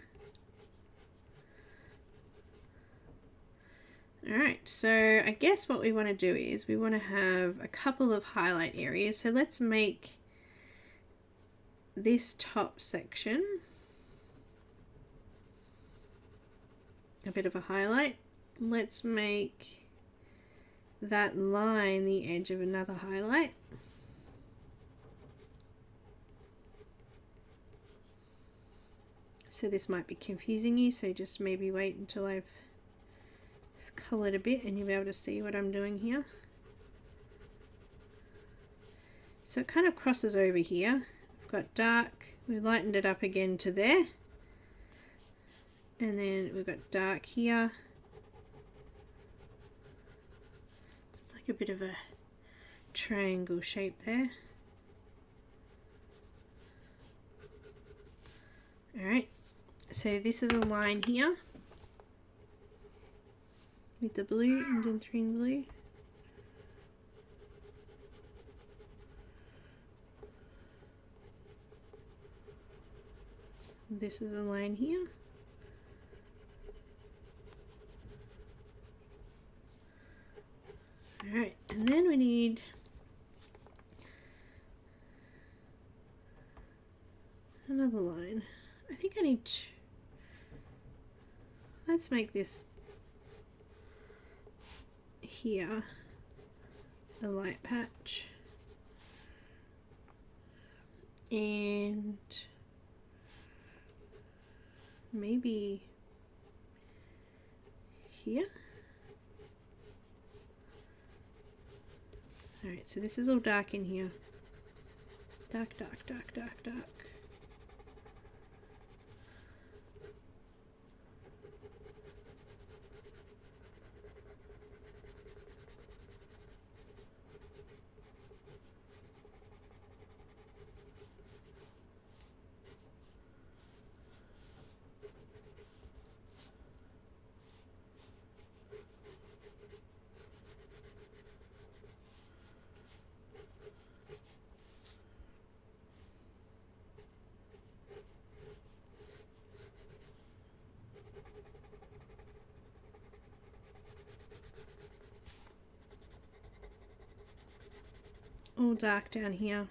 Alright, so I guess what we want to do is we want to have a couple of highlight areas. So let's make this top section a bit of a highlight. Let's make that line the edge of another highlight. So this might be confusing you, so just maybe wait until I've colored a bit and you'll be able to see what I'm doing here. So it kind of crosses over here. We've got dark, we lightened it up again to there, and then we've got dark here. So it's like a bit of a triangle shape there. Alright, so this is a line here with the blue, indentering blue. This is a line here. Alright, and then we need another line. I think I need to, let's make this here a light patch, and maybe here. Alright, so this is all dark in here. Dark, dark, dark, dark, dark. All dark down here.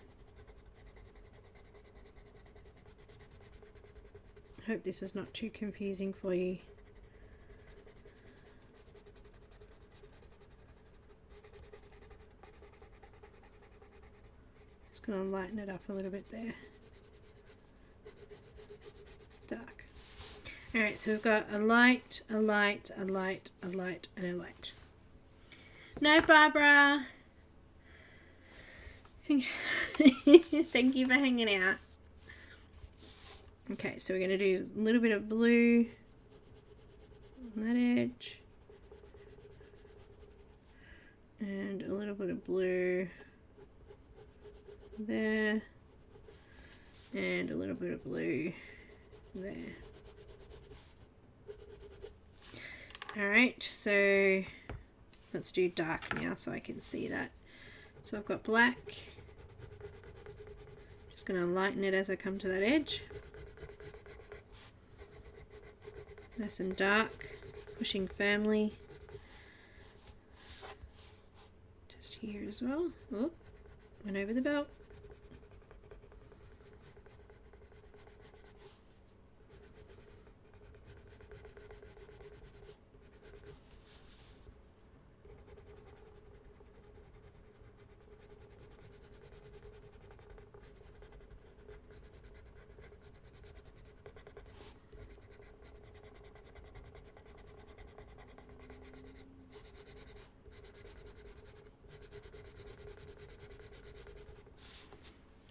Hope this is not too confusing for you. Just going to lighten it up a little bit there. Dark. Alright, so we've got a light, a light, a light, a light, and a light. No, Barbara. Thank you for hanging out. Okay, so we're going to do a little bit of blue on that edge. And a little bit of blue there. And a little bit of blue there. Alright, so let's do dark now so I can see that. So I've got black. Just going to lighten it as I come to that edge. Nice and dark, pushing firmly. Just here as well. Oh, went over the belt.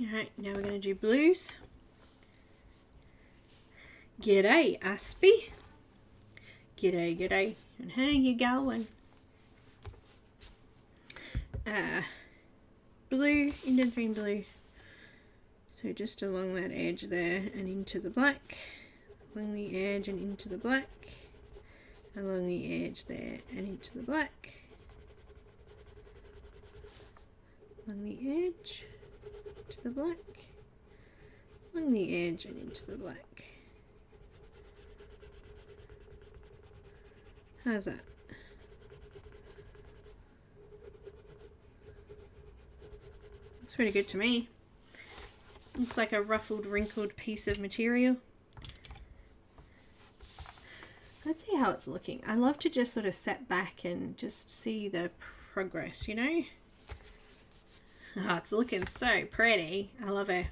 Alright, now we're going to do blues. G'day, Aspie. G'day, g'day. And how you going? Blue, indentine blue. So just along that edge there and into the black. Along the edge and into the black. Along the edge there and into the black. Along the edge. To the black, along the edge and into the black. How's that? Looks pretty good to me. Looks like a ruffled, wrinkled piece of material. Let's see how it's looking. I love to just sort of sit back and just see the progress, you know? Oh, it's looking so pretty. I love it.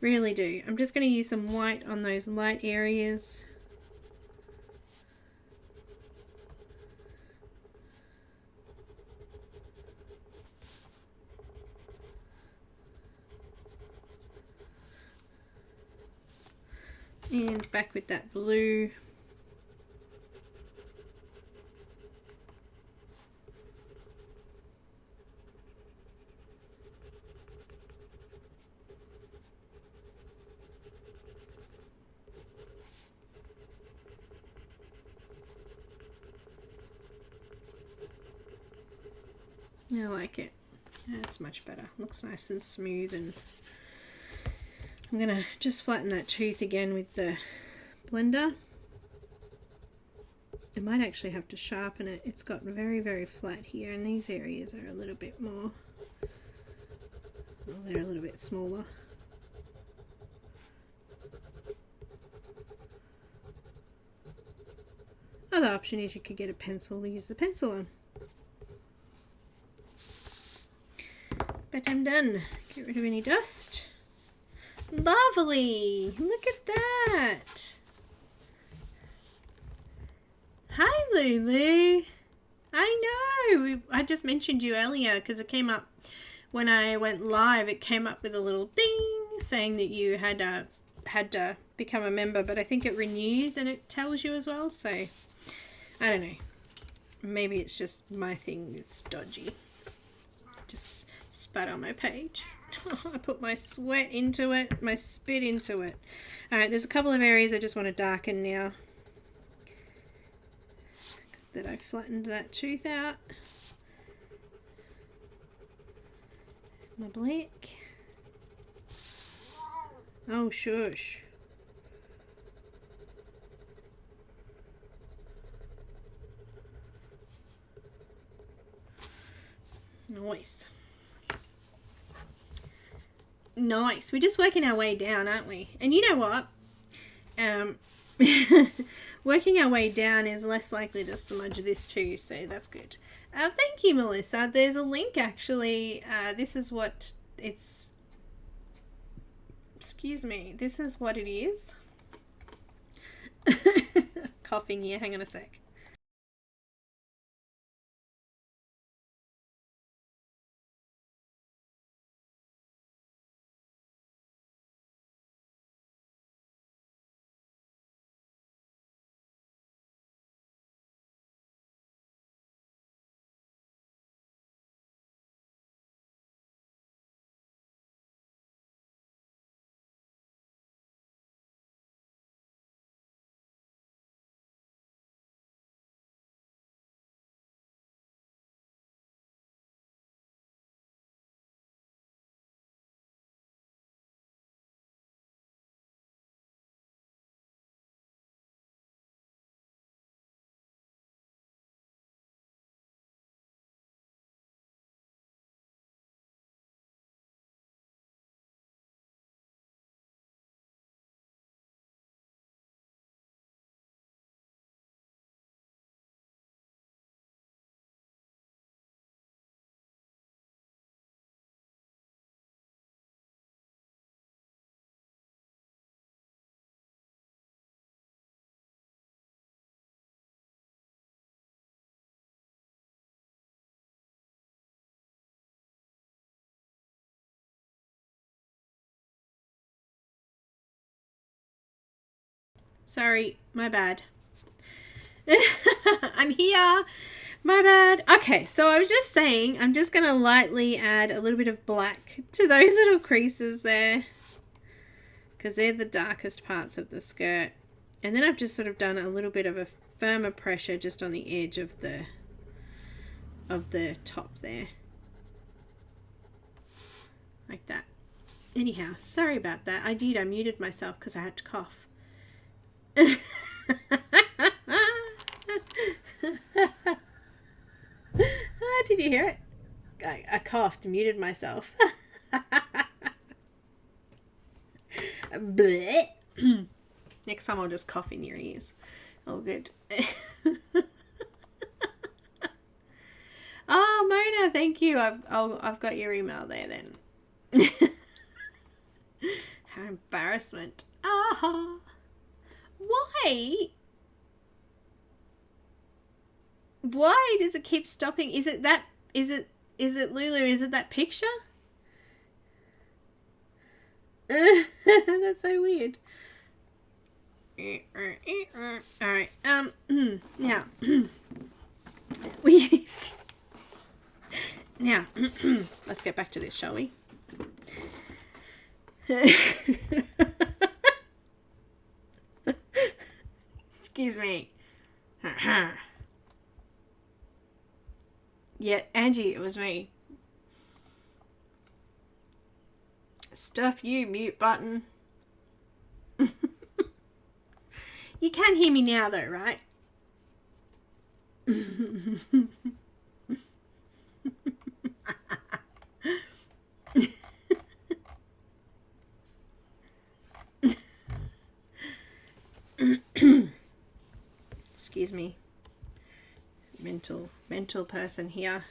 Really do. I'm just going to use some white on those light areas. And back with that blue. I like it. That's much better. Looks nice and smooth, and I'm gonna just flatten that tooth again with the blender. I might actually have to sharpen it. It's got very, very flat here, and these areas are a little bit more, well, they're a little bit smaller. Other option is you could get a pencil, use the pencil one. But I'm done. Get rid of any dust. Lovely! Look at that! Hi Lulu! I know! I just mentioned you earlier because it came up when I went live. It came up with a little ding saying that you had to become a member, but I think it renews and it tells you as well, so I don't know. Maybe it's just my thing that's dodgy. Just spat on my page. I put my sweat into it, my spit into it. Alright, there's a couple of areas I just want to darken now. That I flattened that tooth out. My black. Oh, shush. Nice. Nice. We're just working our way down, aren't we? And you know what? Working our way down is less likely to smudge this too, so that's good. Thank you, Melissa. There's a link actually. This is what it's... Excuse me. This is what it is. Coughing here. Hang on a sec. Sorry, my bad. I'm here. My bad. Okay, so I was just saying, I'm just going to lightly add a little bit of black to those little creases there, because they're the darkest parts of the skirt. And then I've just sort of done a little bit of a firmer pressure just on the edge of the top there. Like that. Anyhow, sorry about that. I muted myself because I had to cough. Did you hear it? I coughed, muted myself. Blech. Next time I'll just cough in your ears. Oh, good. Oh, Mona, thank you. I've got your email there then. How embarrassment. Ah. Why? Why does it keep stopping? Is it Lulu? Is it that picture? That's so weird. Alright, now we used now let's get back to this, shall we? Excuse me. Yeah, Angie, it was me. Stuff you, mute button. You can hear me now though, right? Excuse me. Mental person here.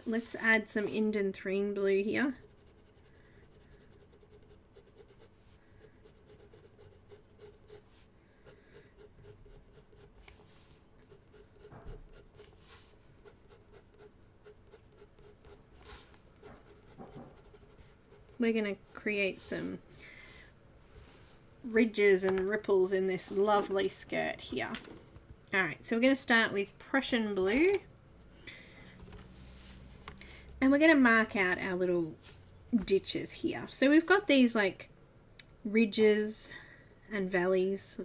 Let's add some Indanthrene blue here. We're going to create some ridges and ripples in this lovely skirt here. Alright, so we're going to start with Prussian blue. And we're going to mark out our little ditches here. So we've got these like ridges and valleys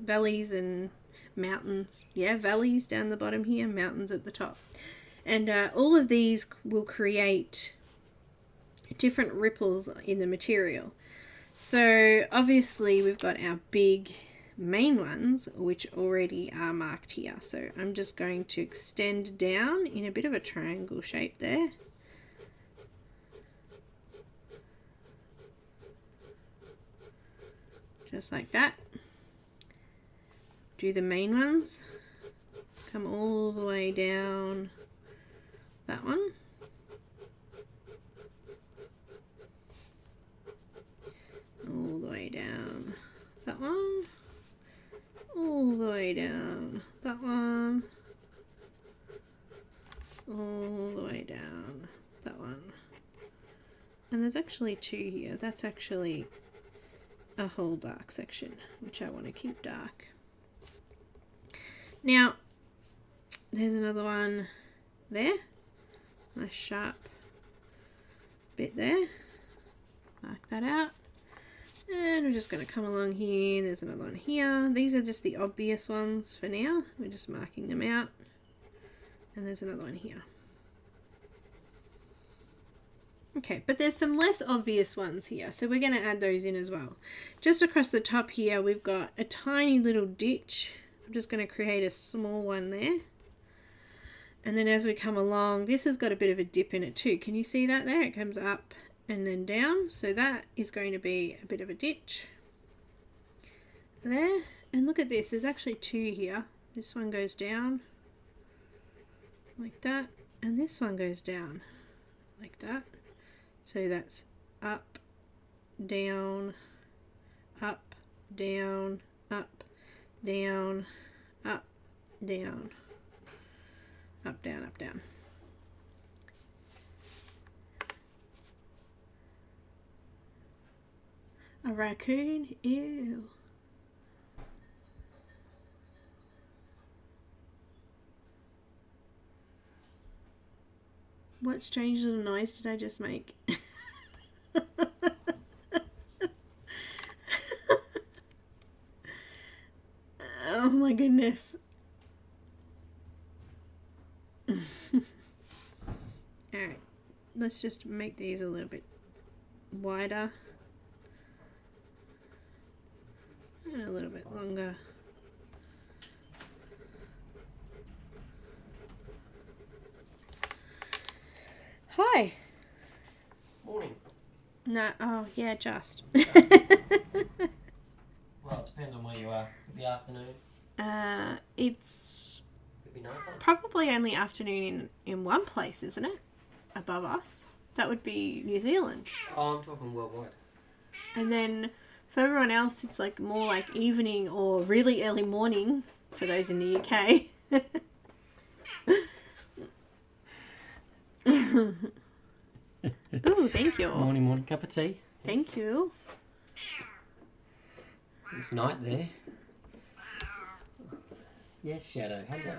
and mountains. Yeah, valleys down the bottom here, mountains at the top. And all of these will create different ripples in the material. So obviously we've got our big main ones which already are marked here. So I'm just going to extend down in a bit of a triangle shape there. Just like that. Do the main ones. Come all the way down that one. All the way down that one. All the way down that one. All the way down that one. And there's actually two here. That's actually a whole dark section, which I want to keep dark. Now, there's another one there. Nice sharp bit there. Mark that out. And we're just going to come along here. There's another one here. These are just the obvious ones for now. We're just marking them out. And there's another one here. Okay, but there's some less obvious ones here, so we're going to add those in as well. Just across the top here, we've got a tiny little ditch. I'm just going to create a small one there. And then as we come along, this has got a bit of a dip in it too. Can you see that there? It comes up and then down. So that is going to be a bit of a ditch there. And look at this, there's actually two here. This one goes down like that, and this one goes down like that. So that's up, down, up, down, up, down, up, down, up, down, up, down. A raccoon? Ew. What strange little noise did I just make? Oh my goodness. Alright, let's just make these a little bit wider and a little bit longer. Hi. Morning. No, oh yeah, just. Well, it depends on where you are. Could be afternoon. It's Could be nighttime. probably only afternoon in one place, isn't it? Above us. That would be New Zealand. Oh, I'm talking worldwide. And then for everyone else, it's like more like evening or really early morning for those in the UK. Ooh, thank you. Morning. Cup of tea. Thank you. It's night there. Yes, Shadow. Hello.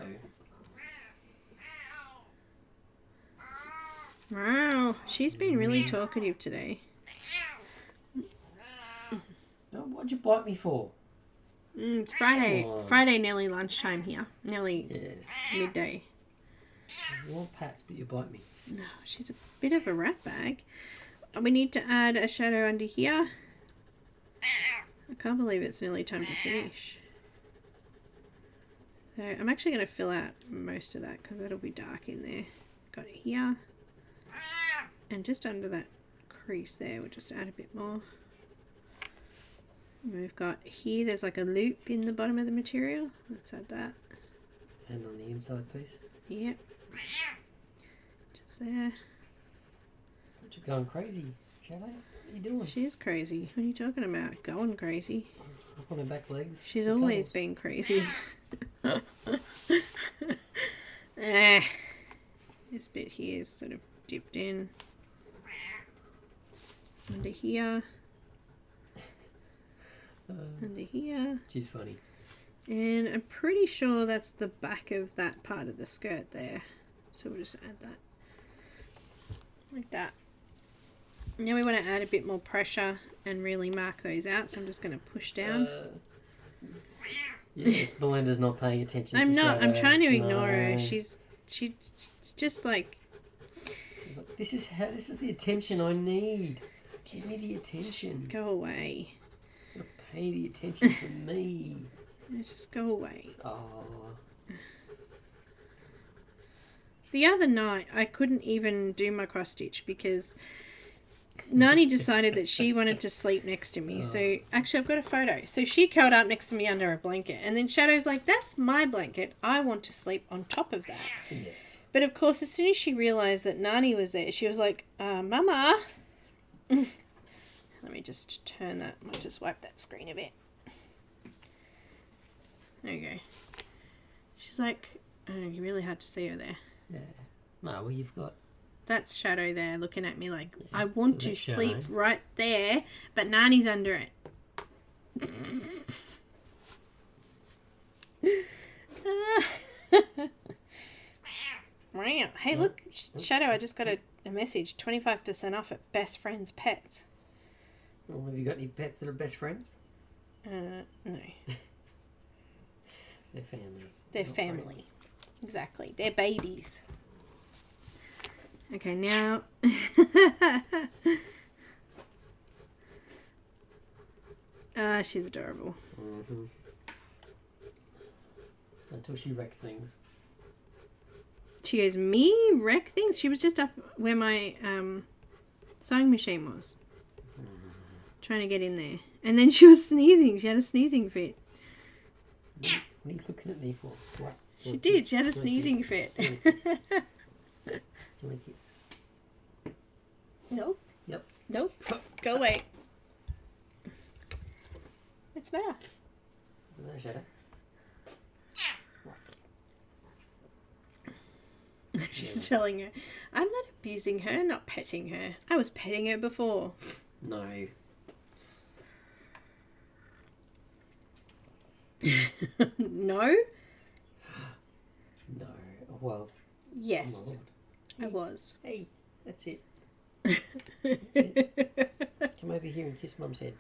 Wow, she's been really talkative today. Oh, what'd you bite me for? It's Friday. Come on. Friday, nearly lunchtime here. Nearly Yes. midday. You're packed, but you bite me. No, she's a bit of a rat bag. We need to add a shadow under here. I can't believe it's nearly time to finish. So I'm actually going to fill out most of that because it'll be dark in there. Got it here. And just under that crease there, we'll just add a bit more. And we've got here, there's like a loop in the bottom of the material. Let's add that. And on the inside piece. Yep. Just there. But you're going crazy, Shadow. What are you doing? She's crazy. What are you talking about? Going crazy. Up on her back legs. She's the always colours. been crazy. This bit here is sort of dipped in. Under here. Under here. She's funny. And I'm pretty sure that's the back of that part of the skirt there. So we'll just add that. Like that. Now we want to add a bit more pressure and really mark those out. So I'm just going to push down. Yes, Belinda's not paying attention I'm to not. I'm Shadow. trying to ignore her. No. She's just like, She's like, this is the attention I need. Give me the attention. go away. Gotta pay the attention to me. Just go away. Oh. The other night, I couldn't even do my cross stitch because Nani decided that she wanted to sleep next to me. So, actually, I've got a photo. So, she curled up next to me under a blanket. And then Shadow's like, that's my blanket. I want to sleep on top of that. Yes. But, of course, as soon as she realised that Nani was there, she was like, Mama. Let me just turn that. I'll just wipe that screen a bit. There you go. She's like, oh, you really had to see her there. Yeah. No, well, you've got... That's Shadow there looking at me like, Yeah, I want so to that's sleep Shadow. right there, but Nani's under it. Wow. Hey, look, Shadow, I just got a message. 25% off at Best Friends Pets. Well, have you got any pets that are best friends? No. They're family. They're not family. friends. Exactly. They're babies. Okay, now... she's adorable. Mm-hmm. Until she wrecks things. She goes, me wreck things? She was just up where my sewing machine was. Trying to get in there. And then she was sneezing. She had a sneezing fit. What are you looking at me for? What? She did. She had a sneezing fit. Nope. Yep. Nope. Go away. What's the matter? Isn't that a Shadow? She's telling her, I'm not abusing her, not petting her. I was petting her before. No. No? No. Well, Yes. oh my I was. Hey, that's it. That's it. Come over here and kiss Mum's head.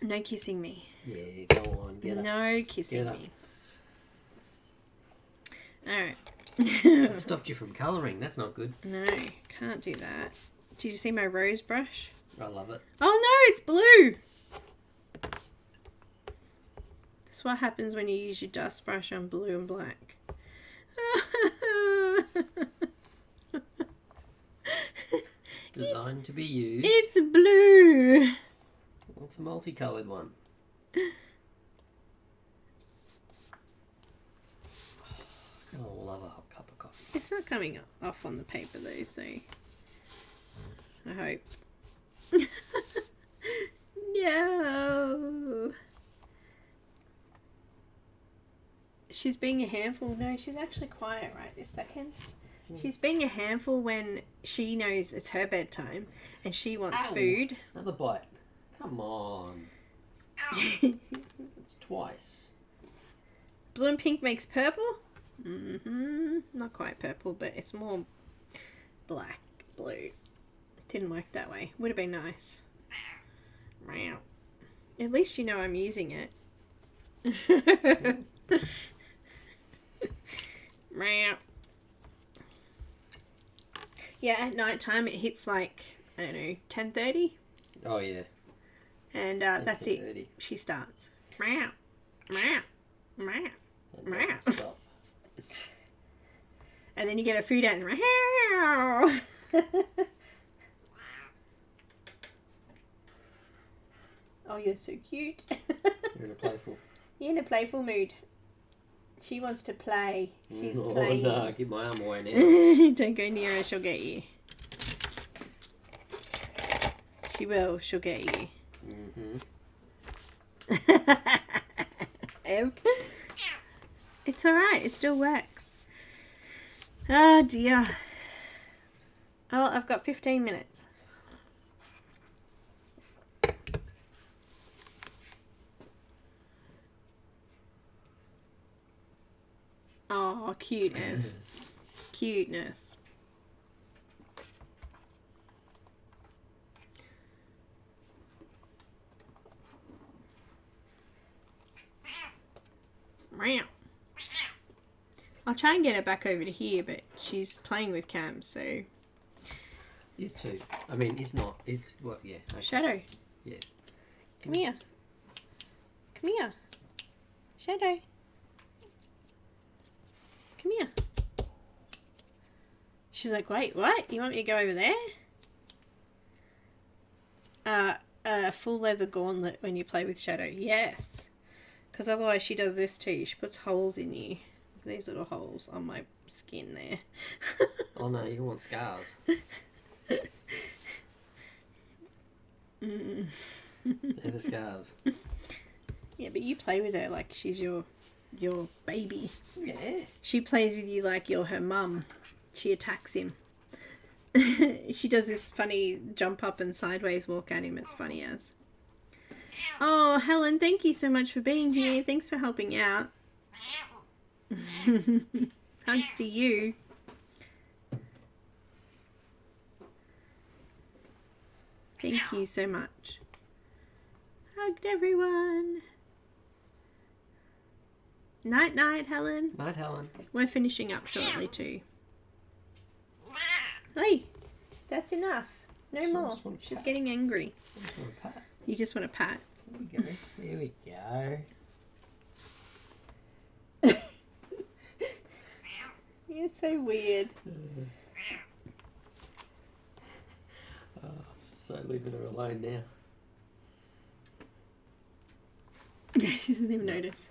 No kissing me. Yeah, go on, get up. No kissing Get up. me. Alright. That stopped you from colouring. That's not good. No, can't do that. Did you see my rose brush? I love it. Oh no, it's blue! That's what happens when you use your dust brush on blue and black. Designed to be used. It's blue! Well, it's a multicoloured one. I love a hot cup of coffee. It's not coming off on the paper though, so I hope. No. She's being a handful. No, she's actually quiet right this second. She's being a handful when she knows it's her bedtime and she wants Ow. food. Another bite. Come on. It's twice. Blue and pink makes purple? Not quite purple, but it's more black, blue. Didn't work that way. Would have been nice. Meow. At least you know I'm using it. Meow. Yeah, at night time it hits like, I don't know, 10:30. Oh, yeah. And that's it. 10:30. She starts. Meow. Meow. Meow. That doesn't stop. And then you get a food out and meow. Oh, you're so cute. You're in a playful. You're in a playful mood. She wants to play. She's Oh, playing. no. Get my arm away now. Don't go near her, she'll get you. She will, she'll get you. Ev. It's alright, it still works. Oh dear. Oh, I've got 15 minutes. Oh, cute, Ev. Cuteness. Meow. I'll try and get her back over to here, but she's playing with Cam, so... Is two. I mean, is not. Is what? Yeah. Okay. Shadow. Yeah. Come here. Come here. Shadow. Come here. She's like, wait, what? You want me to go over there? A full leather gauntlet when you play with Shadow. Yes. Because otherwise she does this too. She puts holes in you. These little holes on my skin there. Oh no, you want scars. They're the scars. Yeah, but you play with her like she's your baby. Yeah. She plays with you like you're her mum. She attacks him. She does this funny jump up and sideways walk at him. It's funny as. Oh, Helen, thank you so much for being here. Thanks for helping out. Hugs to you. Thank you so much. Hugged everyone. Night night, Helen. Night, Helen. We're finishing up shortly too. Hey, that's enough. No She more. just wants a She's pat. getting angry. I just want a pat. You just want a pat. Here we go. Here we go. You're so weird. Oh, so leaving her alone now. She doesn't even notice.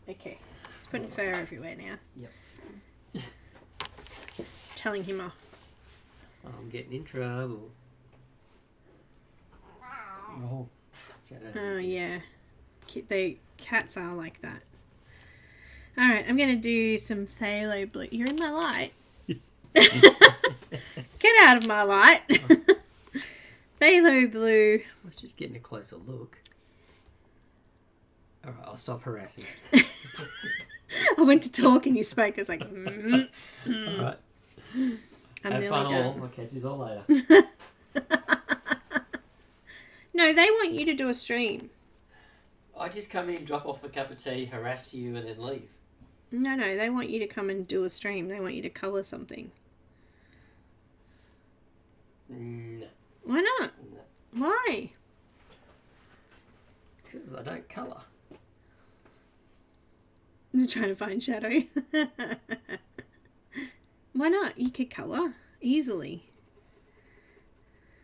Okay. She's putting fur everywhere now. Yep. Telling him off. I'm getting in trouble. Oh. Oh, yeah. The cats are like that. Alright, I'm going to do some phthalo blue. You're in my light. Get out of my light. Phthalo blue. Let's just get a closer look. Alright, I'll stop harassing. I went to talk and you spoke. I was like, Alright. I'm Have nearly fun all. done. I'll catch you all later. No, they want you to do a stream. I just come in, drop off a cup of tea, harass you, and then leave. No, they want you to come and do a stream. They want you to colour something. No. Why not? No. Why? Because I don't colour. I'm just trying to find shadow. Why not? You could colour easily.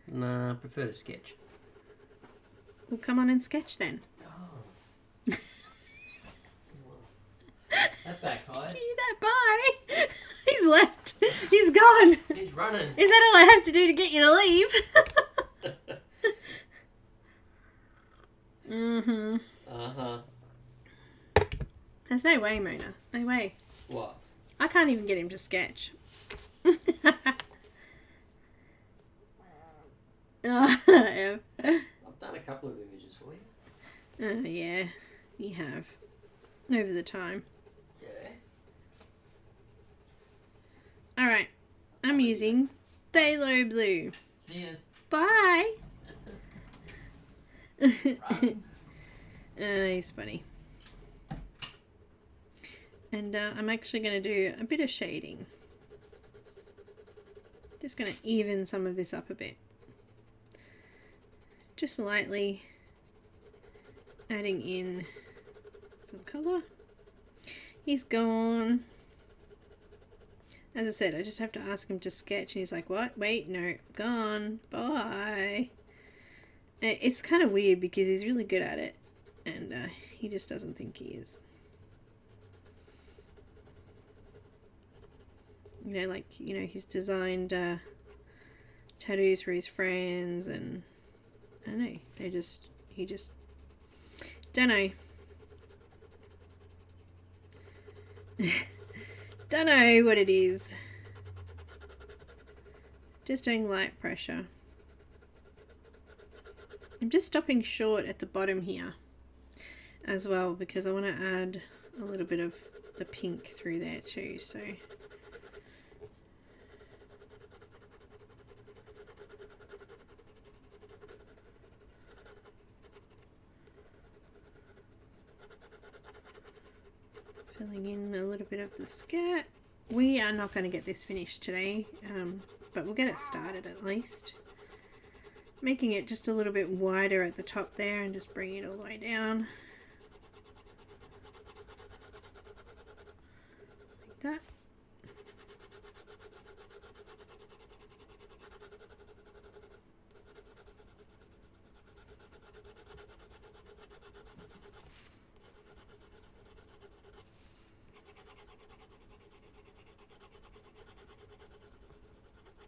Nah, I prefer to sketch. Well, come on and sketch then. Oh. That backfired. Gee, that bye. He's left. He's gone. He's running. Is that all I have to do to get you to leave? Mm-hmm. Uh-huh. There's no way, Mona. No way. What? I can't even get him to sketch. Oh, I've done a couple of images for you. yeah, you have. Over the time. Yeah. Alright. I'm using Phthalo Blue. See you. Bye! Run. He's funny. And I'm actually going to do a bit of shading. Just going to even some of this up a bit. Just lightly adding in some colour. He's gone. As I said, I just have to ask him to sketch. And he's like, what? Wait, no, gone. Bye. It's kind of weird because he's really good at it. And he just doesn't think he is. You know, like, you know, he's designed tattoos for his friends, and I don't know, he just, don't know. Don't know what it is. Just doing light pressure. I'm just stopping short at the bottom here as well because I want to add a little bit of the pink through there too, so. Filling in a little bit of the skirt. We are not going to get this finished today, but we'll get it started at least. Making it just a little bit wider at the top there and just bringing it all the way down. Like that.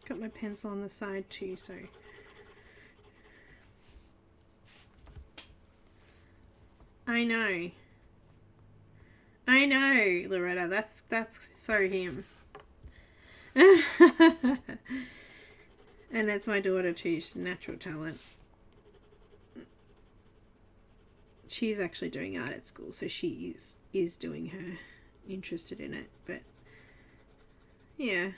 Got my pencil on the side too, so I know, Loretta, that's so him. And that's my daughter too, she's a natural talent. She's actually doing art at school, so she is doing her interested in it, but yeah.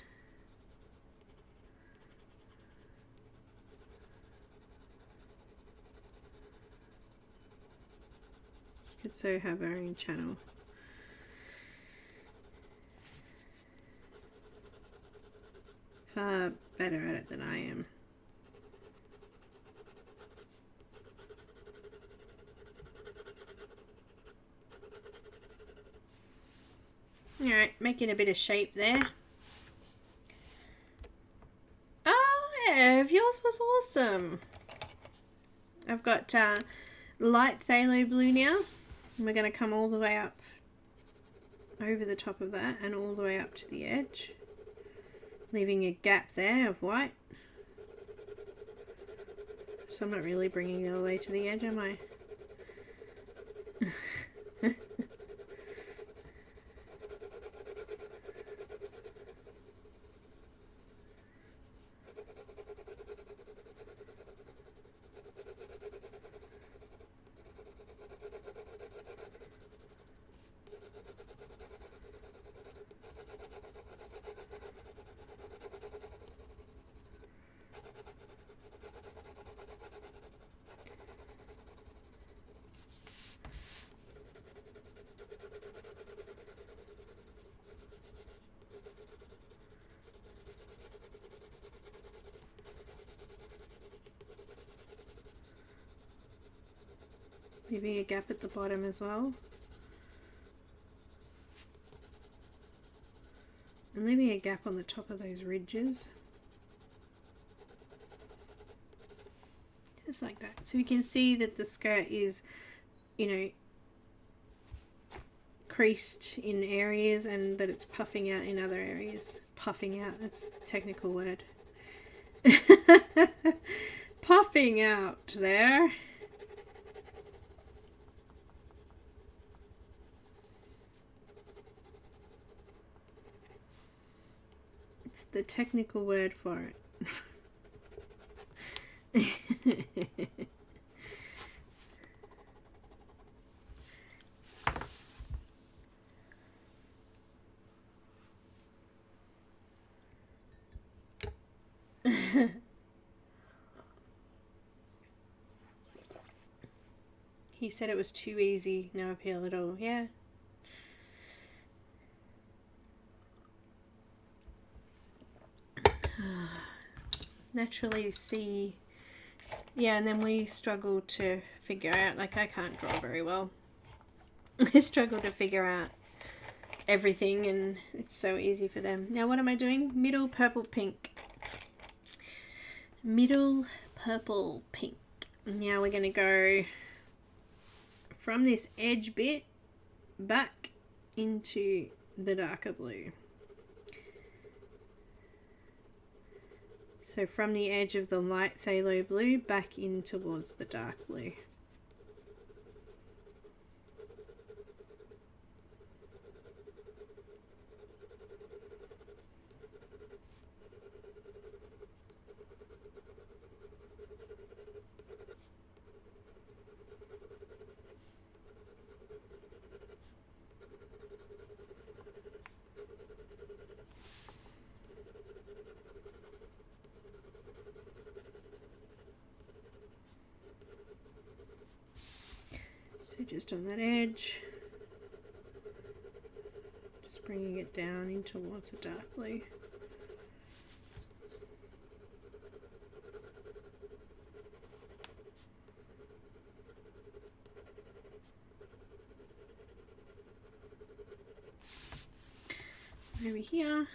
Could so have her own channel. Far better at it than I am. Alright, making a bit of shape there. Oh, yeah, yours was awesome. I've got light phthalo blue now. And we're going to come all the way up over the top of that and all the way up to the edge, leaving a gap there of white. So I'm not really bringing it all the way to the edge, am I? Leaving a gap at the bottom as well. And leaving a gap on the top of those ridges. Just like that. So you can see that the skirt is, you know, creased in areas and that it's puffing out in other areas. Puffing out, that's a technical word. Puffing out there. It's the technical word for it. He said it was too easy, no appeal at all. Yeah. Naturally see. Yeah, and then we struggle to figure out, like I can't draw very well. I struggle to figure out everything and it's so easy for them. Now what am I doing? Middle purple pink. Middle purple pink. Now we're going to go from this edge bit back into the darker blue. So from the edge of the light phthalo blue back in towards the dark blue. Just on that edge, just bringing it down in towards the dark blue. Over here.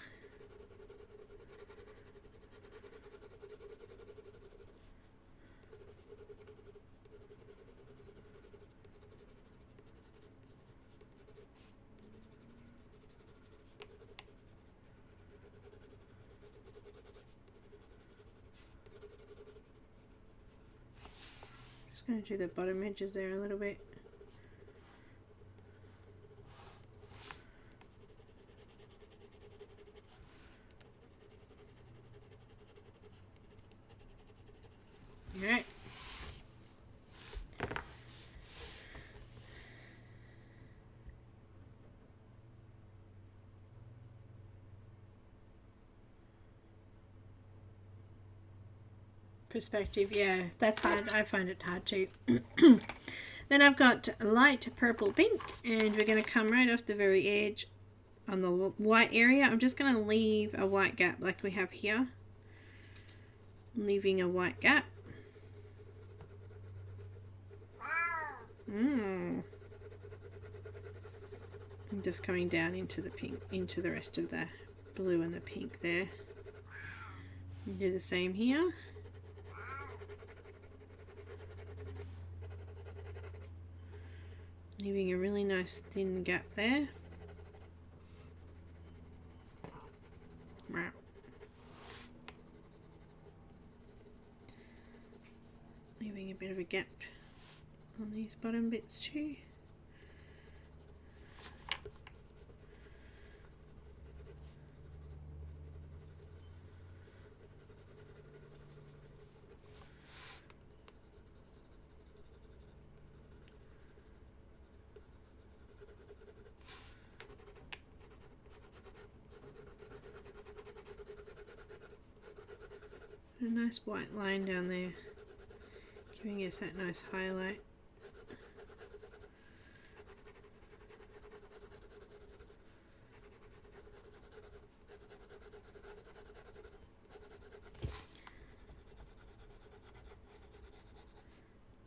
Going to do the bottom edges there a little bit. All right. Perspective, yeah, that's hard. I find it hard too. Then I've got light purple pink, and we're going to come right off the very edge on the white area. I'm just going to leave a white gap like we have here. Leaving a white gap. I'm just coming down into the pink, into the rest of the blue and the pink there. And do the same here. Leaving a really nice thin gap there. Wow. Leaving a bit of a gap on these bottom bits too. A nice white line down there, giving us that nice highlight.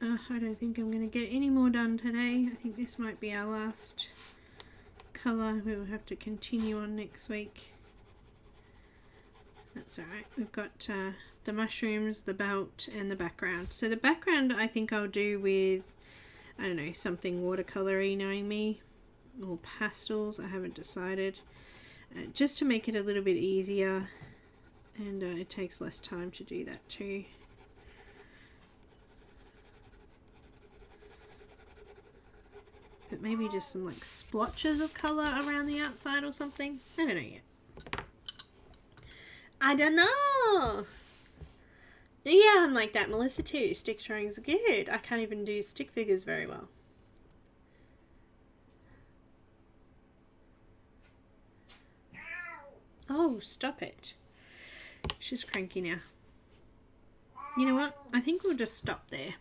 I don't think I'm going to get any more done today. I think this might be our last colour. We will have to continue on next week. That's alright. We've got the mushrooms, the belt, and the background. So the background I think I'll do with, I don't know, something watercolory, knowing me, or pastels. I haven't decided. Just to make it a little bit easier, and it takes less time to do that too. But maybe just some like splotches of colour around the outside or something. I don't know yet. I don't know. Yeah, I'm like that, Melissa too. Stick drawing's good. I can't even do stick figures very well. Oh, stop it. She's cranky now. You know what? I think we'll just stop there.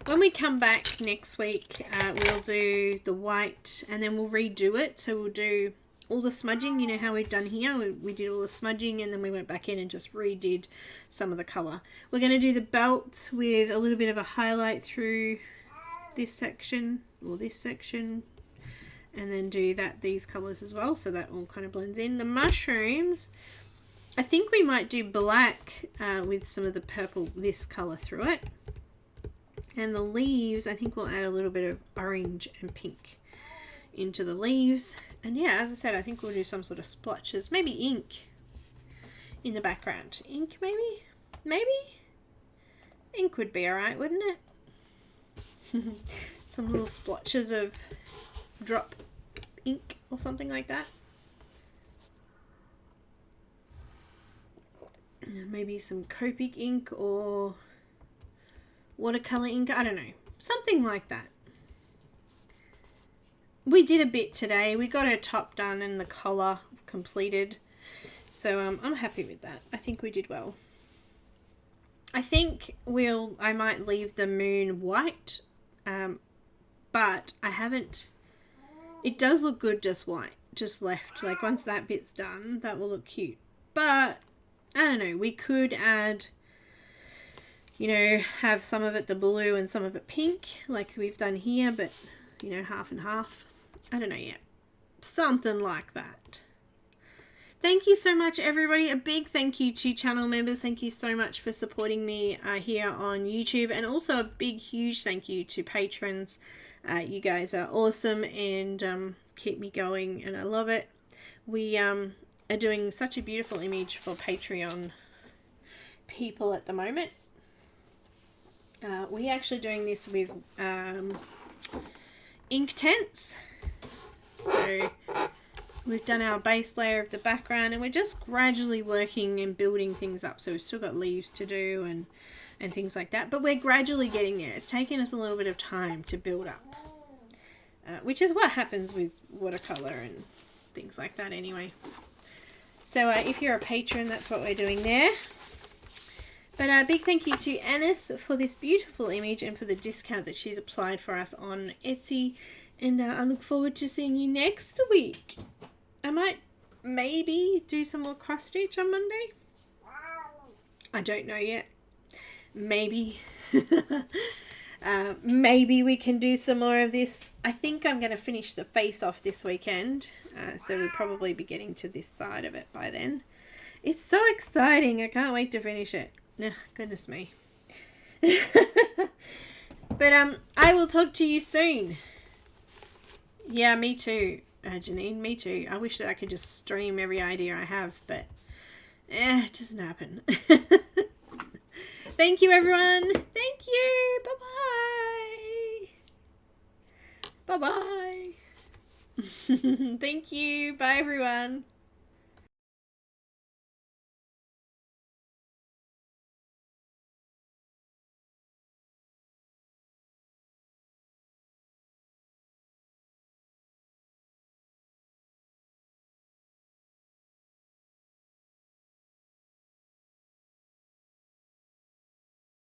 When we come back next week, we'll do the white and then we'll redo it. So we'll do all the smudging. You know how we've done here? We did all the smudging and then we went back in and just redid some of the colour. We're going to do the belt with a little bit of a highlight through this section or this section. And then do these colours as well. So that all kind of blends in. The mushrooms, I think we might do black with some of the purple, this colour through it. And the leaves, I think we'll add a little bit of orange and pink into the leaves. And yeah, as I said, I think we'll do some sort of splotches. Maybe ink in the background. Ink, maybe? Maybe? Ink would be alright, wouldn't it? Some little splotches of drop ink or something like that. Maybe some Copic ink or watercolor ink, I don't know, something like that. We did a bit today. We got her top done and the collar completed, so I'm happy with that. I think we did well. I think I might leave the moon white, but I haven't. It does look good just white, just left. Like once that bit's done, that will look cute. But I don't know, we could add, you know, have some of it the blue and some of it pink, like we've done here, but, you know, half and half. I don't know yet. Something like that. Thank you so much, everybody. A big thank you to channel members. Thank you so much for supporting me here on YouTube. And also a big, huge thank you to patrons. You guys are awesome and keep me going, and I love it. We are doing such a beautiful image for Patreon people at the moment. We're actually doing this with Inktense. So we've done our base layer of the background and we're just gradually working and building things up. So we've still got leaves to do and things like that. But we're gradually getting there. It's taken us a little bit of time to build up. Which is what happens with watercolor and things like that anyway. So if you're a patron, that's what we're doing there. But a big thank you to Enys for this beautiful image and for the discount that she's applied for us on Etsy. And I look forward to seeing you next week. I might maybe do some more cross stitch on Monday. I don't know yet. Maybe. Maybe we can do some more of this. I think I'm going to finish the face off this weekend. So we'll probably be getting to this side of it by then. It's so exciting. I can't wait to finish it. Goodness me. But I will talk to you soon. Yeah, me too, Janine. Me too. I wish that I could just stream every idea I have, but it doesn't happen. Thank you, everyone. Thank you. Bye-bye. Bye-bye. Thank you. Bye, everyone.